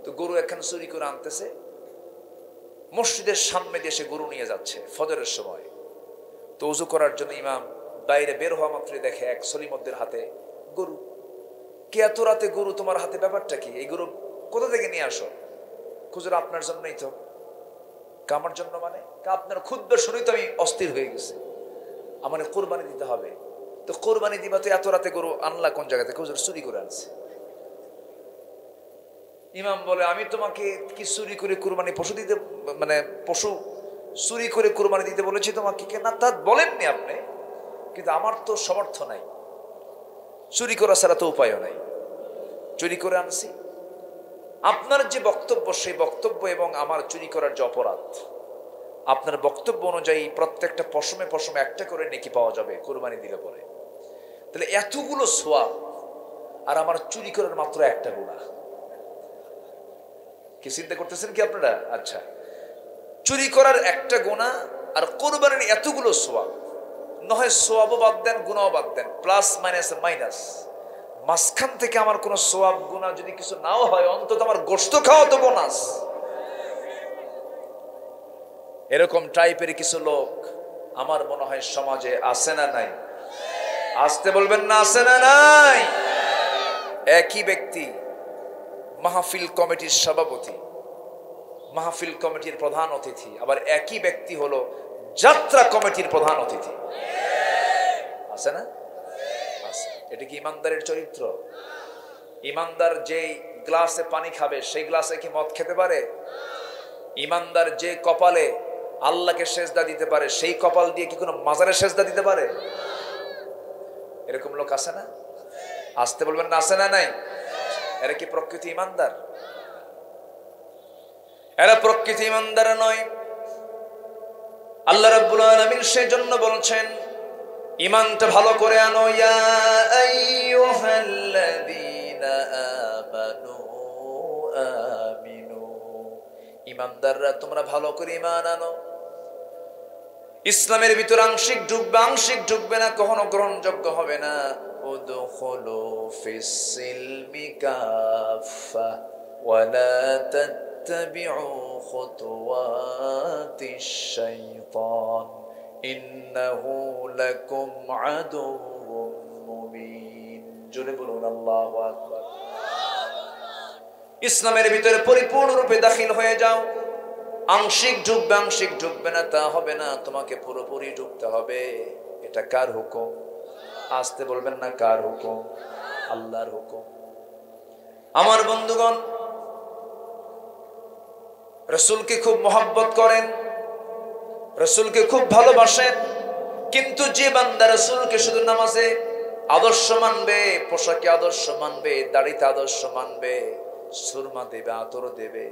তো গরু একখানে চুরি করে আনতেছে, মসজিদের সামনে দিয়ে সে গরু নিয়ে যাচ্ছে ফজরের সময়। তো উজু করার জন্য ইমাম বাইরে বের হওয়া মাত্রই দেখে এক সলিমদ্দের হাতে গরু। কে এত রাতে গরু তোমার হাতে, ব্যাপারটা কি? এই গরু কোথা থেকে নিয়ে আসো? খুঁজুর আপনার জন্যই তো। আমার জন্য মানে? আপনার ক্ষুদ্র শুনেই তো আমি অস্থির হয়ে গেছি, আমার কোরবানি দিতে হবে। তো কোরবানি দিবা তো এত রাতে গরু আনলা কোন জায়গা থেকে? হুজুর চুরি করে আনছে। ইমাম বলে আমি তোমাকে কি চুরি করে কুরবানি পশু দিতে, মানে পশু চুরি করে কুরবানি দিতে বলেছি তোমাকে? না, তা বলেননি আপনি, কিন্তু আমার তো সমর্থ নাই, চুরি করা ছাড়া তো উপায়ও নাই, চুরি করে আনছি। আপনার যে বক্তব্য সেই বক্তব্য এবং আমার চুরি করার যে অপরাধ, আপনার বক্তব্য অনুযায়ী প্রত্যেকটা পশমে পশমে একটা করে নেকি পাওয়া যাবে কুরবানি দিলে পরে। তাহলে এতগুলো সোয়াব আর আমার চুরি করার মাত্র একটা গুনাহ, কি চিন্তা করতেছেন কি আপনারা? আচ্ছা, চুরি করার একটা গুনাহ আর কোরবানির এতগুলো সোয়াব। নয় সোয়াবও বাদ দেন, গুনাহও বাদ দেন, প্লাস মাইনাস মাইনাস, মাঝখান থেকে আমার কোনো সোয়াব গুনাহ যদি কিছু নাও হয়, অন্তত আমার গোশত খাওয়া তো বোনাস। এরকম টাইপের কিছু লোক আমার মনে হয় সমাজে আছে না নাই? আসতে বলবেন না, আছে না নাই? একই ব্যক্তি মাহফিল কমিটির সভাপতি, মাহফিল কমিটির প্রধান অতিথি, আবার একই ব্যক্তি হলো যাত্রা কমিটির প্রধান অতিথি। আছে না? আছে। এটা কি ইমানদারের চরিত্র? ইমানদার যে গ্লাসে পানি খাবে সেই গ্লাসে কি মদ খেতে পারে? ইমানদার যে কপালে আল্লাহকে সেজদা দিতে পারে সেই কপাল দিয়ে কি কোনো মাজারে সেজদা দিতে পারে? এরকম লোক আছে না? আসতে বলবেন না, আছে না নাই? এরা কি প্রকৃতি ইমানদার? এরা প্রকৃতি ইমানদার নয়। আল্লাহ রাব্বুল আলামিন সেজন্য বলছেন ঈমানটা ভালো করে আনো, ইয়া আইয়ুহাল্লাযীনা আমানু আমিনু, ঈমানদাররা তোমরা ভালো করে ঈমান আনো। ইসলামের ভিতর আংশিক ঢুকবে, আংশিক ঢুকবে না, কখনো গ্রহণযোগ্য হবে না। উদখুলু ফিস সিলমি কাফা ওয়া লা তাত্তাবিউ খুতুওয়াতিশ শাইতান ইন্নাহু লাকুম আদুউম মুবিন। জোরে বলুন আল্লাহু আকবার। ইসলামের ভিতরে পরিপূর্ণরূপে দাখিল হয়ে যাও। আংশিক ঢুকবে, আংশিক ঢুকবে না তা হবে না, তোমাকে পুরোপুরি ঢুকতে হবে। এটা কার হুকুম? আসতে বলবেন না, কার হুকুম? আল্লাহর হুকুম। আমার বন্ধুগণ, রাসূলকে খুব মহব্বত করেন, রাসূলকে খুব ভালোবাসেন, কিন্তু যে বান্দা রাসূলকে শুধু নামাজে আদর্শ মানবে, পোশাকে আদর্শ মানবে, দাড়িতে আদর্শ মানবে, সুরমা দেবে, আতর দেবে,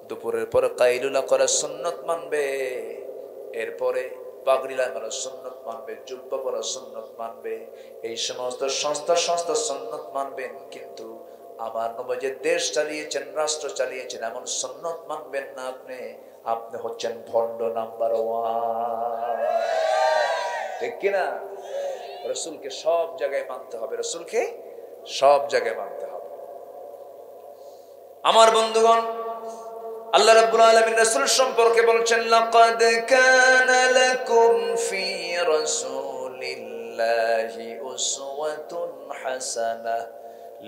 দুপুরের পরে কাইলুলা করার সুন্নত মানবে, এরপরে পাগড়ি লাগানোর সুন্নত মানবে, জুব্বা পরার সুন্নত মানবে, এই সমস্ত সংস্থা সুন্নত মানবেন, কিন্তু আমার নবী যে দেশ চালিয়েছেন, রাষ্ট্র চালিয়েছেন, এমন সুন্নত মানবেন না আপনি। আপনি হচ্ছেন ভণ্ড নাম্বার 1। ঠিক কিনা? রাসূলকে সব জায়গায় মানতে হবে, রাসূলকে সব জায়গায় মানতে হবে। আমার বন্ধুগণ, আল্লাহ রাব্বুল আলামিন রাসূল সম্পর্কে বলছেন, লাকাদ কানা লাকুম ফি রাসূলিল্লাহি উসওয়াতুন হাসানাহ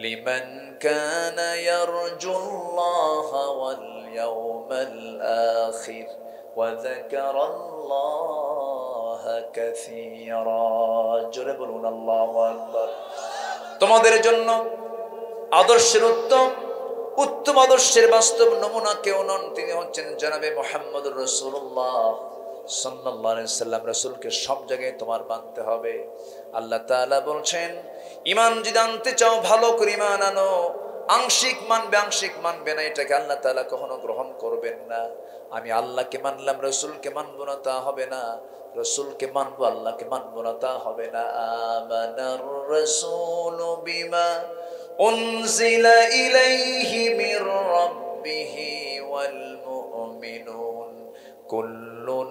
লিমান কানা ইয়ারজুল্লাহা ওয়াল ইয়াওমাল আখির ওয়া যাকারাল্লাহা কাসীরা। জোরে বলুন আল্লাহু আকবার। তোমাদের জন্য আদর্শের উত্তম আদর্শের বাস্তব নমুনা কেউ নন, তিনি হচ্ছেন জনাবে মুহাম্মদুর রাসূলুল্লাহ সাল্লাল্লাহু আলাইহি সাল্লাম। রাসূলকে সব জায়গায় তোমার মানতে হবে। আল্লাহ তাআলা বলছেন, ঈমান যদি আনতে চাও ভালো করে ঈমান আনো, আংশিক মানবে না, এটাকে আল্লাহ তাআলা কখনো গ্রহণ করবেন না। আমি আল্লাহকে মানলাম, রসুলকে মানবো না, তা হবে না। রসুলকে মানবো, আল্লাহকে মানবো না, তা হবে না। আমানার রাসূলু বিমা উনজিলা ইলাইহি মির রাব্বিহি ওয়াল মুমিনুন কুল্লুন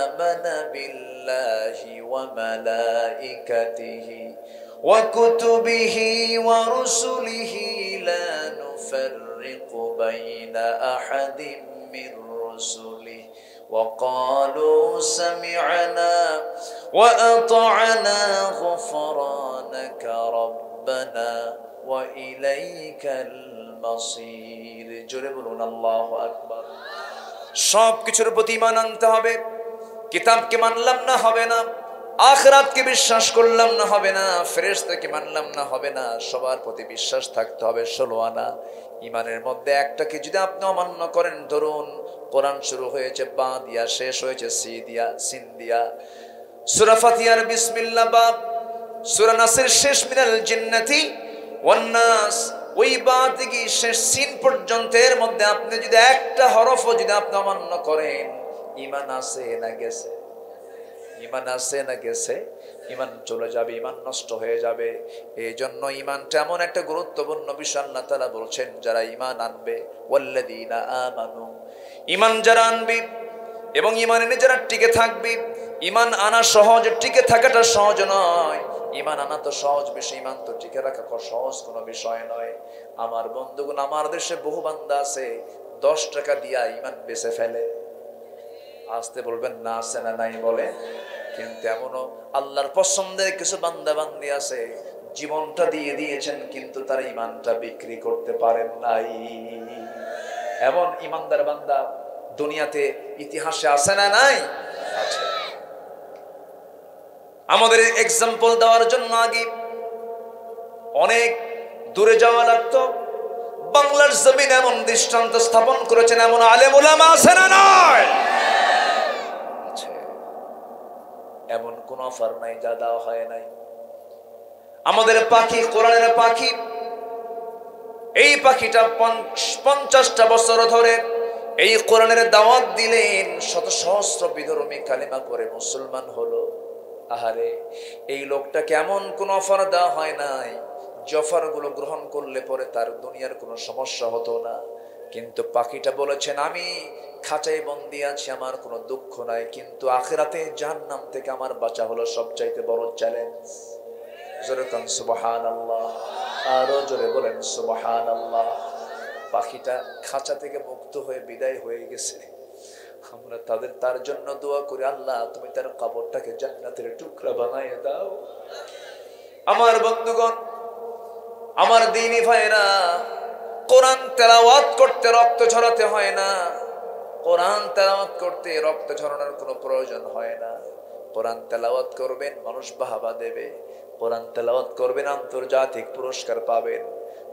আমানা বিল্লাহি ওয়া মালাইকাতিহি ওয়া কুতুবিহি ওয়া রুসুলিহি লা নুফাররিকু বাইনা আহাদিম মির রুসুলিহি ওয়া ক্বালু সামি'না ওয়া আতা'না গুফরানাকা রাব্বানা ওয়া ইলাইকাল মাসির। জোরে বলুন আল্লাহু আকবার। সব কিছুর প্রতি ঈমান আনতে হবে। কিতাবকে মানলাম না, হবে না। আখিরাতকে বিশ্বাস করলাম না, হবে না। ফেরেশতাকে মানলাম না, হবে না। সবার প্রতি বিশ্বাস থাকতে হবে। 16 আনা ঈমানের মধ্যে একটাকে যদি আপনি অমান্য করেন, ধরুন কোরআন শুরু হয়েছে বা দিয়া, শেষ হয়েছে সি দিয়া, সিন দিয়া। সূরা ফাতিহার বিসমিল্লাহ বা সূরা নাসের শেষ মিনাল জিন্নাতি ওয়ান নাস, ওই বা থেকে শেষ সিন পর্যন্তের মধ্যে আপনি যদি একটা হরফও যদি আপনি অমান্য করেন, ঈমান আছে না গেছে? ঈমান আছে না গেছে? ঈমান চলে যাবে, ঈমান নষ্ট হয়ে যাবে। এই জন্য ঈমানটা এমন একটা গুরুত্বপূর্ণ বিষয়। আল্লাহ তাআলা বলছেন যারা ঈমান আনবে, ওয়াল্লাযীনা আমানু, ঈমান যারা আনবে এবং ঈমানে যারা টিকে থাকবে। ঈমান আনা সহজ, টিকে থাকাটা সহজ নয়। ঈমান আনা তো সহজ বিষয়, ঈমান তো টিকে রাখা সহজ কোনো বিষয় নয়। আমার বন্ধুগণ, আমার দেশে বহু বান্দা আছে 10 টাকা দিয়া ঈমান বেচে ফেলে। আসতে বলবেন না, আছে না নাই বলে। কিন্তু এমনও আল্লাহর পছন্দের কিছু বান্দা বান্দি আছে, জীবনটা দিয়ে দিয়েছেন কিন্তু তারা ঈমানটা বিক্রি করতে পারেন নাই। এমন ঈমানদার বান্দা দুনিয়াতে ইতিহাসে আছে না নাই? আছে। আমাদের এক্সাম্পল দেওয়ার জন্য আগে অনেক দূরে যাওয়া লাগতো। বাংলার জমিন এমন দৃষ্টান্ত স্থাপন করেছেন এমন আলেম উলামা আছে না নাই? এমন কোন অফার নাই যা দেওয়া হয় নাই। আমাদের পাখি, কোরআনের পাখি, এই পাখিটা 50টা বছর ধরে এই কোরআনের দাওয়াত দিলেন, শত সহস্র বিধর্মী কালিমা করে মুসলমান হলো। আহারে, এই লোকটা কেমন কোন অফার দেওয়া হয় নাই, যে অফার গুলো গ্রহণ করলে পরে তার দুনিয়ার কোনো সমস্যা হতো না। কিন্তু পাখিটা বলেছেন আমি খাঁচায় বন্দি আছি, আমার কোনো দুঃখ নাই, কিন্তু আখিরাতে জাহান্নাম থেকে আমার বাঁচা হলো সবচাইতে বড় চ্যালেঞ্জ। জোরে বলেন সুবহানাল্লাহ, আরো জোরে বলেন সুবহানাল্লাহ। পাখিটা খাঁচা থেকে মুক্ত হয়ে বিদায় হয়ে গেছে। আমরা তার জন্য দোয়া করি, আল্লাহ তুমি তার কবরটাকে জান্নাতের টুকরা বানায় দাও। আমার বন্ধুগণ, আমার দ্বীনি ভাইরা, কোরআন তেলাওয়াত করতে রক্ত ঝরাতে হয় না। কোরআন তেলাওয়াত করতে রক্ত ঝরানোর কোনো প্রয়োজন হয় না। কোরআন তেলাওয়াত করবেন, মানুষ বাহবা দেবে। কোরআন তেলাওয়াত করবেন, আন্তর্জাতিক পুরস্কার পাবেন।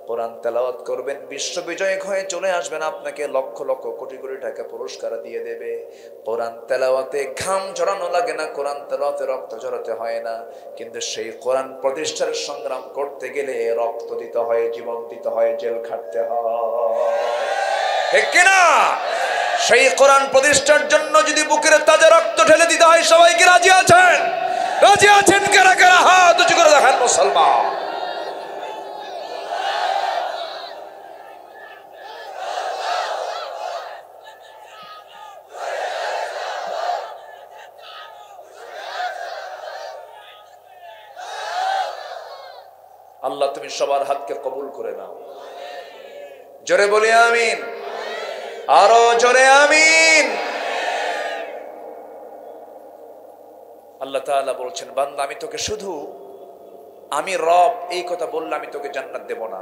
কোরআন তেলাওয়াত করবেন, বিশ্ববিজয়ক হয়ে চলে আসবেন, আপনাকে লক্ষ লক্ষ কোটি কোটি টাকা পুরস্কার দিয়ে দেবে। কোরআন তেলাওয়াতে ঘাম ঝরানো লাগে না, কোরআন তেলাওয়াতে রক্ত ঝরাতে হয় না। কিন্তু সেই কোরআন প্রতিষ্ঠার সংগ্রাম করতে গেলে রক্ত দিতে হয়, জীবন দিতে হয়, জেল খাটতে হয়, ঠিক কিনা? সেই কোরআন প্রতিষ্ঠার জন্য যদি বুকের তাজা রক্ত ঢেলে দিতে হয়, সবাইকে রাজি আছেন? রাজি আছেন কারা কারা? হাত উঁচু করে দেখেন মুসলমান। আল্লাহ তুমি সবার হাতকে কবুল করে নাও। জোরে বলি আমিন, আরো জোরে আমিন। আল্লাহ তাআলা বলছেন, বান্দা আমি তোকে শুধু আমি রব এই কথা বললে আমি তোকে জান্নাত দেব না।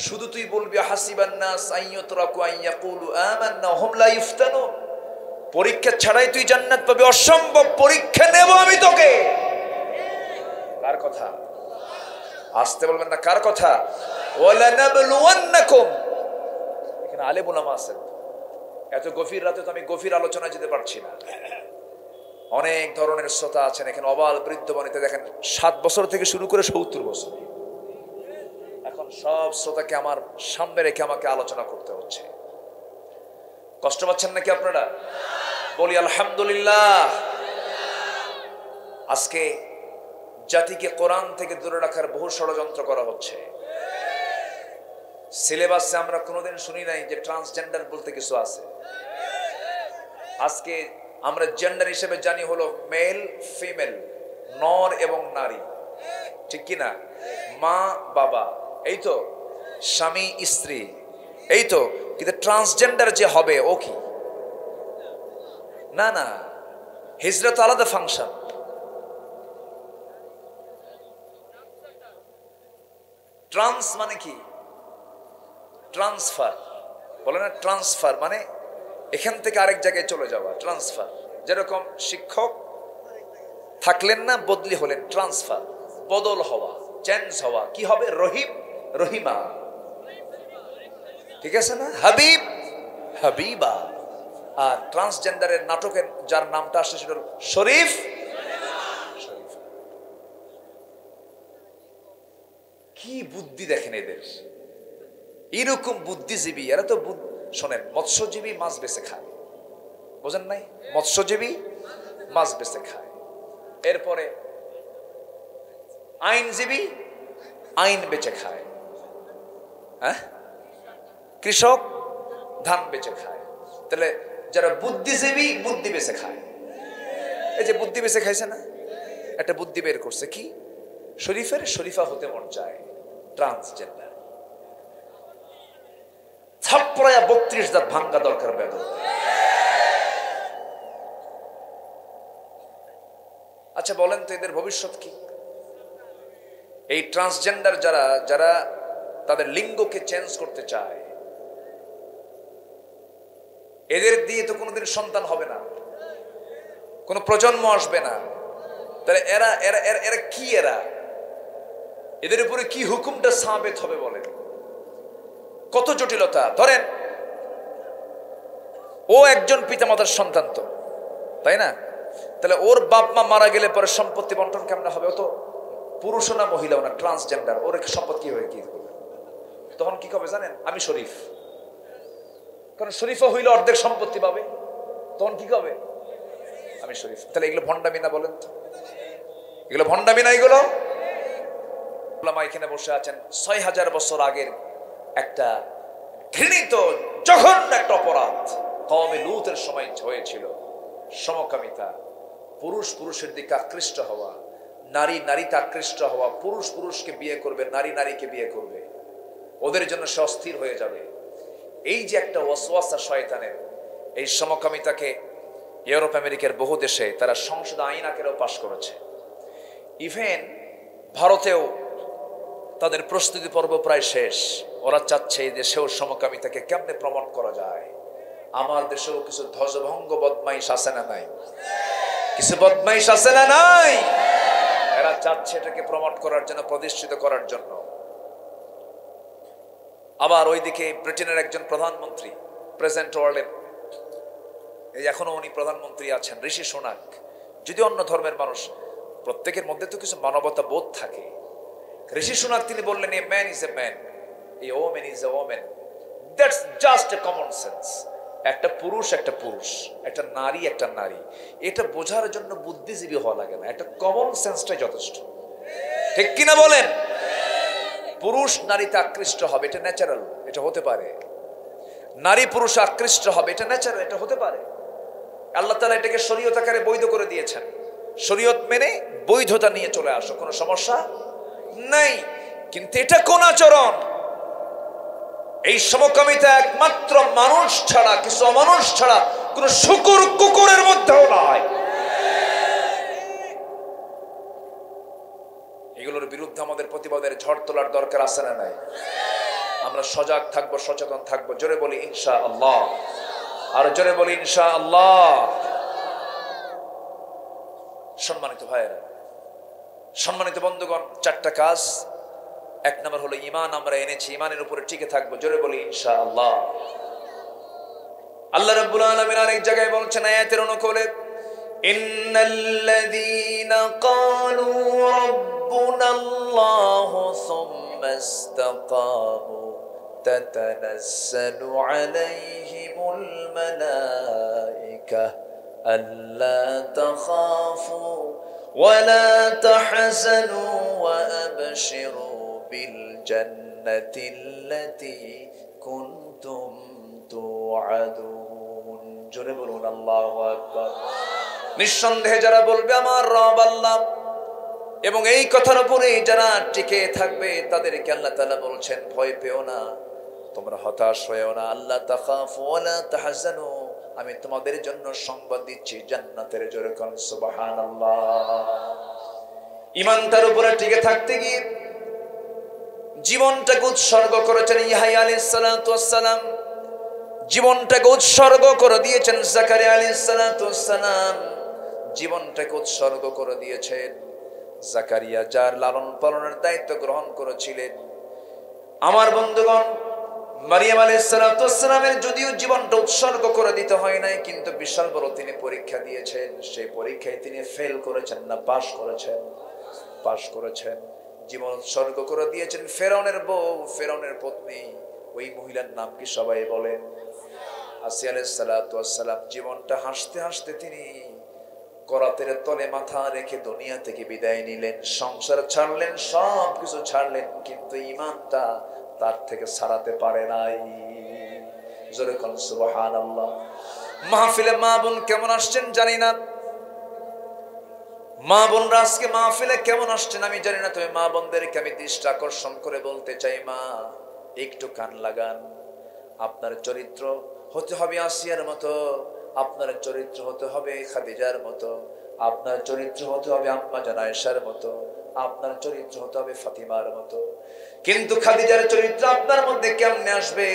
শুধু তুই বলবি হাসিবান নাস আইয়ুতরাকু আইয়াকুলু আমান্না হুম লা ইফতানুন, পরীক্ষা ছাড়াই তুই জান্নাত পাবি। অসম্ভব পরীক্ষা নেব আমি তোকে। কার কথা? আসতে বলবেন না, কার কথা? ওয়ালা নাবলুওয়ান্নাকুম। এখানে আলেম উলামা আছেন, এত গভীর রাতে তো আমি গভীর আলোচনা যেতে পারছি না। অনেক ধরনের শ্রোতা আছেন এখানে, অবাল বৃদ্ধ বনিতা দেখেন 7 বছর থেকে শুরু করে 70 বছর। এখন সব শ্রোতাকে আমার সামনে রেখে আমাকে আলোচনা করতে হচ্ছে। কষ্ট পাচ্ছেন নাকি আপনারা? বলি আলহামদুলিল্লাহ। আজকে জাতিকে কোরআন থেকে দূরে রাখার বহু ষড়যন্ত্র করা হচ্ছে। সিলেবাসে আমরা কোনোদিন শুনি নাই যে ট্রান্সজেন্ডার বলতে কিছু আছে। আজকে আমরা জেন্ডার হিসেবে জানি হলো মেল ফিমেল, নর এবং নারী, ঠিক কি না? মা বাবা, এই তো স্বামী স্ত্রী, এই তো। কিন্তু ট্রান্সজেন্ডার যে হবে ও কি? না না, হিজরত আলাদা ফাংশন। ট্রান্স মানে কি? ট্রান্সফার বলে না? ট্রান্সফার মানে এখান থেকে আরেক জায়গায় চলে যাওয়া, ট্রান্সফার। যেরকম শিক্ষক থাকলেন না, বদলি হলেন, ট্রান্সফার, বদল হওয়া, চেঞ্জ হওয়া। কি হবে? রহিম রহিমা, ঠিক আছে না? হাবিব হাবিবা। আর ট্রান্সজেন্ডারের নাটকের যার নামটা আসছে সেটা হল শরীফ। কি বুদ্ধি দেখেন এদের! এরকম বুদ্ধিজীবী এরা তো শোনেন, মৎস্যজীবী মাছ বেচে খায়, বোঝেন নাই? মৎস্যজীবী মাছ বেচে খায়। এরপরে আইনজীবী আইন বেচে খায়, হ্যাঁ? কৃষক ধান বেচে খায়। তাহলে যারা বুদ্ধিজীবী বুদ্ধি বেচে খায়। এই যে বুদ্ধি বেচে খাইছে না, একটা বুদ্ধি বের করছে কি? শরীফের শরীফা হতে মন চায়, ট্রান্সজেন্ডার। ছাপ্রায়া 32 দাঁত ভাঙ্গা দরকার বেদন। আচ্ছা বলেন তো এদের ভবিষ্যৎ কি? এই ট্রান্সজেন্ডার যারা যারা তাদের লিঙ্গকে চেঞ্জ করতে চায়, এদের দিয়ে তো কোনোদিন সন্তান হবে না, কোনো প্রজন্ম আসবে না। তাহলে এরা এরা এরা কি? এদের উপরে কি হুকুমটা সাবেত হবে বলেন? কত জটিলতা! ধরেন ও একজন পিতামাতার সন্তান তো, তাই না? তাহলে ওর বাপ মা মারা গেলে পরে সম্পত্তি বন্টন কেমন হবে? ও তো পুরুষও না মহিলাও না, ট্রান্সজেন্ডার। ওর সম্পত্তি হয়ে কি করবে? তখন কি হবে জানেন? আমি শরীফ। কারণ শরীফও হইলে অর্ধেক সম্পত্তি পাবে। তখন কি হবে? আমি শরীফ। তাহলে এগুলো ভণ্ডামি না বলেন তো? এগুলো ভণ্ডামি না? এগুলো ওলামা এখানে বসে আছেন 6000 বছর আগের একটা ঘৃণিত জঘন্য একটা অপরাধ কওমে লূতের সময় হয়েছিল। সমকামিতা, পুরুষ পুরুষের দিকে আকৃষ্ট হওয়া, নারী নারীতে আকৃষ্ট হওয়া। পুরুষ পুরুষকে বিয়ে করবে, নারী নারীকে বিয়ে করবে, ওদের জন্য সে অস্থির হয়ে যাবে। এই যে একটা ওয়াসওয়াসা শয়তানের, এই সমকামিতাকে ইউরোপ আমেরিকার বহু দেশে তারা সংসদ আইন আকারেও পাশ করেছে। ইভেন ভারতেও তাদের প্রস্তুতি পর্ব প্রায় শেষ। ওরা চাচ্ছে এই দেশেও সমকামিতাকে কেমনে প্রমোট করা যায়। আমার দেশেও কিছু ধ্বজভঙ্গ বদমাইশ আছে না নাই? কিছু বদমাইশ আছে না নাই? এরা চাচ্ছে এটাকে প্রমোট করার জন্য, প্রতিষ্ঠিত করার জন্য। আবার ওইদিকে ব্রিটেনের একজন প্রধানমন্ত্রী, প্রেজেন্ট ওয়ার্ল্ডের, এই এখনো উনি প্রধানমন্ত্রী আছেন, ঋষি সুনাক। যদি অন্য ধর্মের মানুষ, প্রত্যেকের মধ্যে তো কিছু মানবতা বোধ থাকে। ঋষি সুনাক তিনি বললেন, a man is a man, A women is a women, that's just a common sense. একটা পুরুষ একটা পুরুষ, একটা নারী একটা নারী, এটা বোঝার জন্য বুদ্ধিজীবী হওয়া লাগে না, একটা কমন সেন্সটাই যথেষ্ট। ঠিক কিনা বলেন? পুরুষ নারীতে আকৃষ্ট হবে, এটা ন্যাচারাল, এটা হতে পারে। নারী পুরুষ আকৃষ্ট হবে, এটা ন্যাচারাল, এটা হতে পারে। আল্লাহ তাআলা এটাকে শরীয়ত আকারে বৈধ করে দিয়েছেন। শরীয়ত মেনে বৈধতা নিয়ে চলে আসো, কোনো সমস্যা নাই। কিন্তু এটা কোন আচরণ? এই সমকামিতা একমাত্র মানুষ ছাড়া, কিছু অমানুষ ছাড়া কোন শুকুর কুকুরের মধ্যেও নয়। এগুলোর বিরুদ্ধে আমাদের প্রতিবাদের ঝড় তোলার দরকার আছে না নাই? আমরা সজাগ থাকবো, সচেতন থাকবো। জোরে বলি ইনশাআল্লাহ, আর জোরে বলি ইনশাআল্লাহ। সম্মানিত ভাইয়েরা, সম্মানিত বন্ধুগণ, 4টা কাজ। 1 নম্বর হলো ঈমান আমরা এনেছি, ঈমানের উপরে টিকে থাকবো। জোরে বলি ইনশাআল্লাহ। আল্লাহ রাব্বুল আলামিন আরেক জায়গায় বলছেন আয়াতের অনুকূলে, ইন্নাল্লাযীনা ক্বালু রাব্বুনাল্লাহু সুম্মা মাস্তাকামু তাতানাজ্জালু আলাইহিমুল মালাইকা আল্লা তাখাফু ওয়া লা তাহজানু ওয়া আবশিরু বিল জান্নাতিল্লাতী কুনতুম তুআদুন। জোরে বলুন আল্লাহু আকবার। নিঃসন্দেহে যারা বলবে আমার রব আল্লাহ, এবং এই কথার উপরে যারা টিকে থাকবে তাদেরকে আল্লাহ তাআলা বলছেন ভয় পেও না, তোমরা হতাশ হয়েও না। আল্লাহ তাখাফু ওয়া লা তাহজানু, আমি তোমাদের জন্য সংবাদ দিচ্ছি জান্নাতের। জোরে কোন সুবহানাল্লাহ। ঈমানটার উপরে টিকে থাকতে গিয়ে জীবনটাকে উৎসর্গ করেছেন ইয়াহইয়া আলাইহিস সালাতু ওয়াস সালাম, জীবনটাকে উৎসর্গ করে দিয়েছেন জাকারিয়া আলাইহিস সালাতু ওয়াস সালাম, জীবনটাকে উৎসর্গ করে দিয়েছেন। জাকারিয়া যার লালন পালনের দায়িত্ব গ্রহণ করেছিলেন। আমার বন্ধুগণ, মারিয়াম আলাইহিস সালাতু ওয়াস সালামের যদিও জীবনটা উৎসর্গ করে দিতে হয় নাই, কিন্তু বিশাল বড় তিনি পরীক্ষা দিয়েছেন। সেই পরীক্ষায় তিনি ফেল করেছেন না পাশ করেছেন? পাশ করেছেন। জীবন উৎসর্গ করে দিয়েছেন ফেরাউনের বউ, ফেরাউনের পত্নী। ওই মহিলার নাম কি সবাই বলেন? আসিয়া আলাইহিস সালাতু ওয়াস সালাম। জীবনটা হাসতে হাসতে তিনি করাতের তলে মাথা রেখে দুনিয়া থেকে বিদায় নিলেন। সংসার ছাড়লেন, সব কিছু ছাড়লেন, কিন্তু ঈমানটা তার থেকে ছাড়াতে পারে নাই। জোরে কোন সুবহানাল্লাহ। মাহফিলে মা বোন কেমন আসছেন জানি না, মা বোনরা আজকে মাহফিলে কেমন আসছেন আমি জানি না, তবে মা বোনদেরকে আমি দৃষ্টি আকর্ষণ করে বলতে চাই, মা একটু কান লাগান। আপনার চরিত্র হতে হবে আসিয়ার মতো, আপনার চরিত্র হতে হবে খাদিজার মতো, আপনার চরিত্র হতে হবে আম্মা জান আয়েশার মতো, আপনার চরিত্র হতে হবে ফাতিমার মতো। কিন্তু খাদিজার চরিত্র আপনার মধ্যে কেমনে আসবে?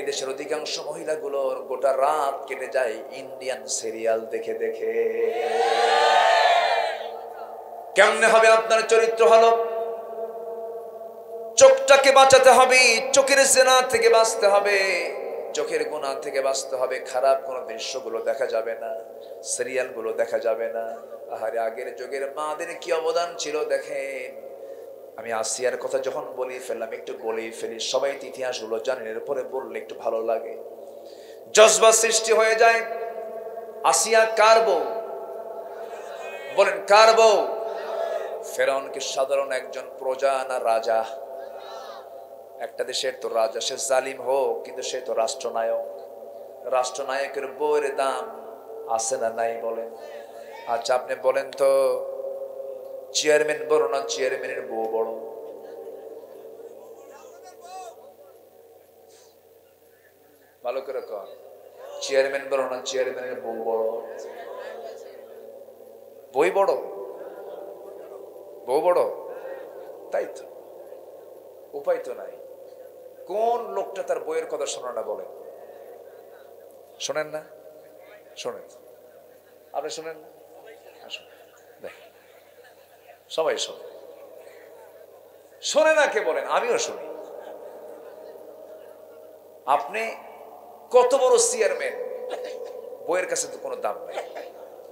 এদেশের অধিকাংশ মহিলাগুলোর গোটা রাত কেটে যায় ইন্ডিয়ান সিরিয়াল দেখে দেখে। কেমনে হবে আপনার চরিত্র? হলো চোখটাকে বাঁচাতে হবে, চোখের জিনা থেকে বাঁচতে হবে, চোখের গুনাহ থেকে বাঁচতে হবে। খারাপ কোন দৃশ্যগুলো দেখা যাবে না, সিরিয়ালগুলো দেখা যাবে না। আহারে আগের যুগের মাদের কি অবদান ছিল দেখেন। আমি আসিয়ার কথা যখন বলি ফেললাম, একটু বলেই ফেলি, সবাই ইতিহাসগুলো জানেন, এরপরে বললে একটু ভালো লাগে, জজবা সৃষ্টি হয়ে যায়। আসিয়া কার বউ? বলেন কার বউ? ফেরাউন কি সাধারণ একজন প্রজা না রাজা? একটা দেশের তো রাজা, সে জালিম হোক, কিন্তু সে তো রাষ্ট্রনায়ক। রাষ্ট্রনায়কের বউয়ের দাম আছে না নাই বলেন? আচ্ছা আপনি বলেন তো, চেয়ারম্যান বড় না চেয়ারম্যানের বউ বড়? ভালো করে কন, চেয়ারম্যান বড় না চেয়ারম্যানের বউ বড়? বই বড়, বউ বড়, তাই তো, উপায় তো নাই। কোন লোকটা তার বইয়ের কথা শোনা না বলেন? শোনেন না? শোনেন, আপনি শোনেন না? দেখ সবাই শোনে, শোনে না কে বলেন? আমিও শুনি। আপনি কত বড় চেয়ারম্যান, বইয়ের কাছে তো কোনো দাম নাই।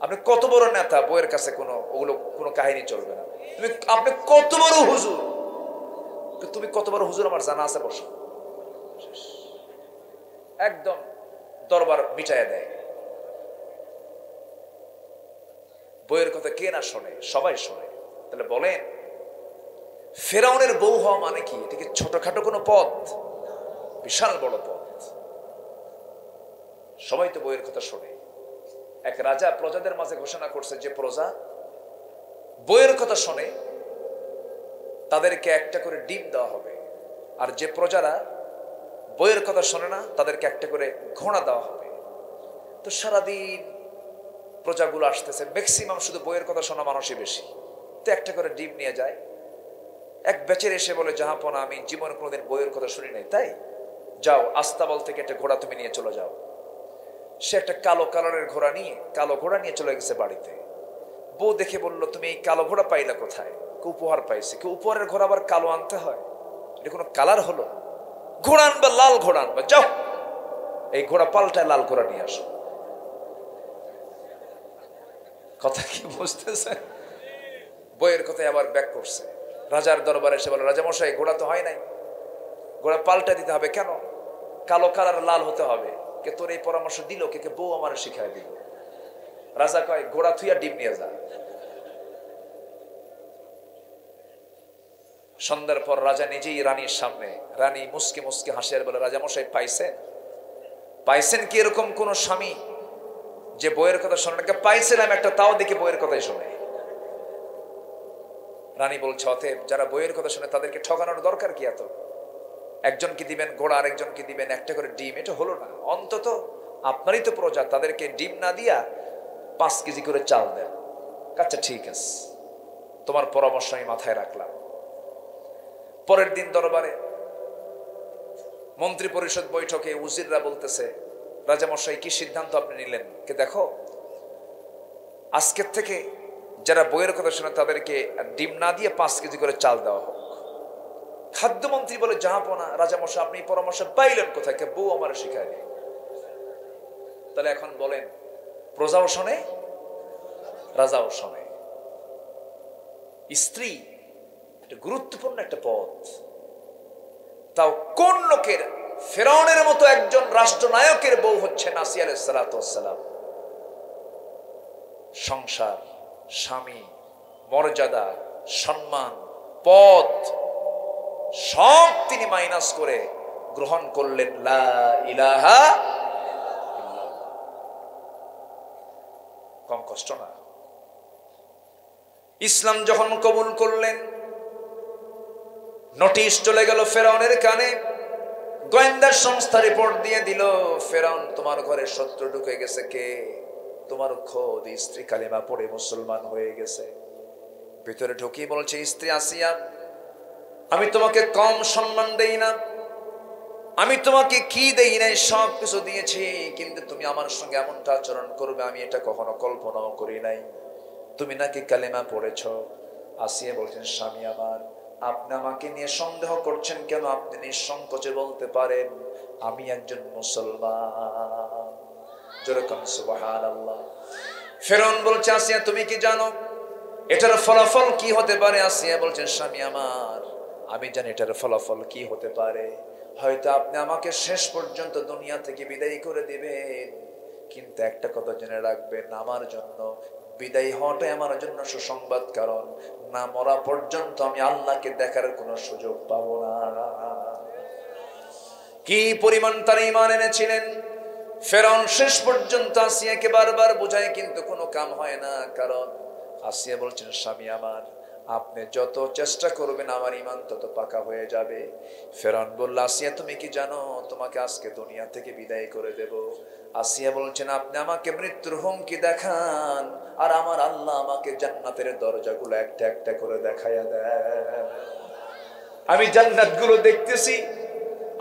আপনি কত বড় নেতা, বইয়ের কাছে ওগুলো কোনো কাহিনী চলবে না। আপনি কত বড় হুজুর, তুমি কত বড় হুজুর আমার জানা আছে, বসো, একদম দরবার মিটাইয়া দেয়। বইয়ের কথা কে না শোনে? সবাই শোনে। তাহলে বলেন ফেরাউনের বউ হওয়া মানে কি? এটা কি ছোটখাটো কোনো পদ? বিশাল বড় পদ। সবাই তো বইয়ের কথা শোনে। এক রাজা প্রজাদের মাঝে ঘোষণা করছে, যে প্রজা বইয়ের কথা শোনে তাদেরকে একটা করে ডিম দেওয়া হবে, আর যে প্রজারা বইয়ের কথা শোনে না তাদেরকে একটা করে ঘোড়া দেওয়া হবে। তো সারাদিন প্রজাগুলো আসতেছে, ম্যাক্সিমাম শুধু বইয়ের কথা শোনা মানুষই বেশি। তো একটা করে ডিম নিয়ে যায়। এক বেচের এসে বলে, জাহাপনা আমি জীবনে কোনোদিন বইয়ের কথা শুনি নাই, তাই যাও আস্তাবল থেকে একটা ঘোড়া তুমি নিয়ে চলে যাও। সে একটা কালো কালারের ঘোড়া নিয়ে চলে গেছে বাড়িতে। বউ দেখে বলল, তুমি এই কালো ঘোড়া পাইলা কোথায়? উপহার পাইছে। কেউ উপহারের ঘোড়া আবার কালো আনতে হয়? এটা কোনো কালার হলো? ঘোড়া আনবা, লাল ঘোড়া আনবা, যাও এই ঘোড়া পাল্টায় লাল ঘোড়া নিয়ে আসো। কথা কি বুঝতেছে? বইয়ের কথায় আবার ব্যাক করছে। রাজার দরবারে এসে বলে, রাজামশাই ঘোড়া তো হয় নাই, ঘোড়া পাল্টা দিতে হবে। কেন? কালো কালার লাল হতে হবে। কে তোর এই পরামর্শ দিল? কে বউ আমার শিখাই দিল। রাজা কয়, ঘোড়া থুইয়া ডিম নিয়ে যা। সন্ধ্যার পর রাজা নিজেই রানীর সামনে, রানী মুসকে মুসকে হাসে আর বলে, রাজামশাই পাইছেন কি এরকম কোন স্বামী যে বইয়ের কথা শোনে না? পাইছিলাম একটা, তাও দেখি বইয়ের কথাই শোনে। রানী বলছে, অতএব যারা বইয়ের কথা শুনে তাদেরকে ঠকানোর দরকার কি? এত একজনকে দিবেন ঘোড়া, আরেকজনকে দিবেন একটা করে ডিম, এটা হলো না। অন্তত আপনারই তো প্রজা, তাদেরকে ডিম না দিয়া 5 কেজি করে চাল দেন। আচ্ছা ঠিক আছে, তোমার পরামর্শ আমি মাথায় রাখলাম। পরের দিন দরবারে মন্ত্রী পরিষদ বৈঠকে উজিররা বলতেছে, রাজামশাই কি সিদ্ধান্ত আপনি নিলেন? কে দেখো, আজকের থেকে যারা বইয়ের কথা শুনে তাদেরকে ডিম না দিয়ে 5 কেজি করে চাল দেওয়া হোক। খাদ্যমন্ত্রী বলে, জাহাপনা রাজামশাই, আপনি পরামর্শ পাইলেন কোথায়? কে বউ আমার শিখায়নি। তাহলে এখন বলেন, প্রজাও শোনে, রাজাও শোনে। স্ত্রী একটা গুরুত্বপূর্ণ একটা পদ, তাও কোন লোকের? ফেরাউনের মতো একজন রাষ্ট্রনায়কের বউ হচ্ছে আসিয়া আলাইহিস সালাতু ওয়াস সালাম। সংসার, স্বামী, মর্যাদা, সম্মান, পদ সব তিনি মাইনাস করে গ্রহণ করলেন লা ইলাহা ইল্লাল্লাহ। কম কষ্ট না? ইসলাম যখন কবুল করলেন, নোটিশ চলে গেল ফেরাউনের কানে। গোয়েন্দা সংস্থা রিপোর্ট দিয়ে দিল, ফেরাউন তোমার ঘরে শত্রু ঢুকে গেছে। কে? তোমার খোদ স্ত্রী কালিমা পড়ে মুসলমান হয়ে গেছে। ভিতরে ঢুকি বলছে, স্ত্রী আসিয়া, আমি তোমাকে কম সম্মান দেই না, আমি তোমাকে কি দেই নাই, সব কিছু দিয়েছি, কিন্তু তুমি আমার সঙ্গে এমনটা আচরণ করবে আমি এটা কখনো কল্পনাও করি নাই। তুমি নাকি কালিমা পড়েছ। আসিয়া বলছেন, স্বামী আমার, আপনি আমাকে নিয়ে সন্দেহ করছেন কেন? আপনি নিঃসংকোচে বলতে পারেন আমি একজন মুসলমান। যেরকম সুবহানাল্লাহ। ফেরাউন বলছে, আসিয়া তুমি কি জানো এটার ফলাফল কি হতে পারে? আসিয়া বলছেন, স্বামী আমার, আমি জানি এটার ফলাফল কি হতে পারে। হয়তো আপনি আমাকে শেষ পর্যন্ত দুনিয়া থেকে বিদায় করে দিবেন, কিন্তু একটা কথা জেনে রাখবেন, আমার জন্য বিদায় হওয়াটাই আমার জন্য সুসংবাদ, কারণ না মরা পর্যন্ত আমি আল্লাহকে দেখার কোনো সুযোগ পাবো না। কি পরিমাণ তার ঈমান এনেছিলেন! ফেরাউন শেষ পর্যন্ত আসিয়াকে বারবার বোঝায়, কিন্তু কোনো কাম হয় না। কারণ আসিয়া বলছেন, স্বামী আমার, আপনি যত চেষ্টা করবেন আমার ঈমান তত পাকা হয়ে যাবে। ফেরাউন বলল, আসিয়া তুমি কি জানো তোমাকে আজকে দুনিয়া থেকে বিদায় করে দেব? আসিয়া বলছেন, আপনি আমাকে মৃত্যুর হুমকি দেখান, আর আমার আল্লাহ আমাকে জান্নাতের দরজাগুলো একটা একটা করে দেখাইয়া দেয়। আমি জান্নাতগুলো দেখতেছি,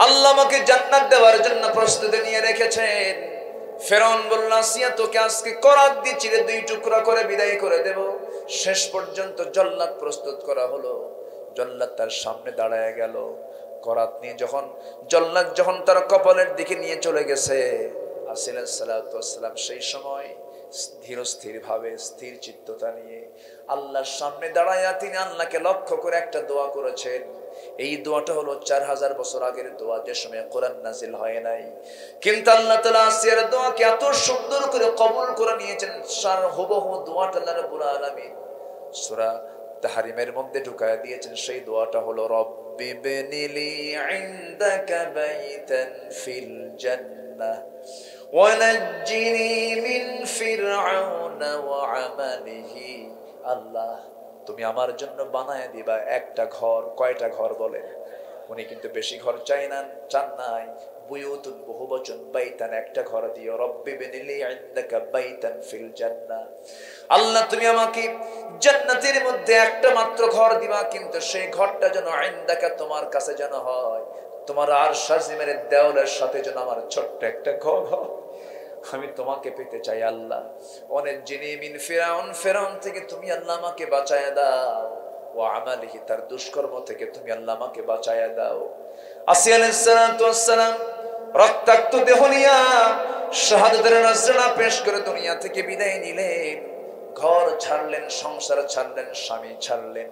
আল্লাহ আমাকে জান্নাত দেওয়ার জন্য প্রস্তুতি নিয়ে রেখেছেন। ফেরাউন বলল, আসিয়া তোকে আজকে করাত দিয়ে চিরে 2 টুকরা করে বিদায় করে দেব। শেষ পর্যন্ত জল্লাদ প্রস্তুত করা হলো। জল্লাদ তার সামনে দাঁড়ায় গেল। করাত নিয়ে জল্লাদ যখন তার কপালের দিকে নিয়ে চলে গেছে, আসিয়া আলাইহিস সালাতু ওয়াস সালাম সেই সময় ধীর স্থির ভাবে, স্থির চিত্ততা নিয়ে আল্লাহর সামনে দাঁড়ায়া তিনি আল্লাহকে লক্ষ্য করে একটা দোয়া করেছেন। এই দোয়াটা হলো 4000 বছর আগের দোয়া, যে সময় কোরআন নাজিল হয় নাই। কিন্তু আল্লাহ তাআলা আসিয়ার দোয়াকে এত সুন্দর করে কবুল করে নিয়েছেন, হুবহু দোয়াটা আল্লাহ রাব্বুল আলামিন সূরা তাহরিমের মধ্যে ঢুকায়া দিয়েছেন। সেই দোয়াটা হলো, রব্বি বিনিলি ইনদাকা বাইতান ফিল জান্নাহ ওয়া নাজ্জিনি মিন ফিরআউনা ওয়া আমালিহি। আল্লাহ তুমি আমার জন্য বানায় দিবা একটা ঘর। কয়টা ঘর বলেন? উনি কিন্তু বেশি ঘর চান নাই। বুয়ুতুন বহুবচন, বাইতান একটা ঘর দিও। রব্বি বিনিলি ইনদাকা বাইতান ফিল জান্নাহ, আল্লাহ তুমি আমাকে জান্নাতের মধ্যে একটা মাত্র ঘর দিবা, কিন্তু সেই ঘরটা যেন ইনদাকা তোমার কাছে যেন হয়, তোমার আরশ আজিমের দেওয়ালের সাথে যেন আমার ছোট্ট একটা ঘর হয়। আমি তোমাকে পেতে চাই আল্লাহ। অনেক জিনি মিন ফিরাউন, ফেরাউন থেকে তুমি আল্লাহ আমাকে বাঁচায়া দাও। ও আমালিহি, তার দুষ্কর্ম থেকে তুমি আল্লাহ আমাকে বাঁচায়া দাও। আসিয়া আলাইহিস সালাতু ওয়াস সালাম রক্তাক্ত দেহ নিয়া শাহাদাতের নজরানা পেশ করে দুনিয়া থেকে বিদায় নিলেন। ঘর ছাড়লেন, সংসার ছাড়লেন, স্বামী ছাড়লেন,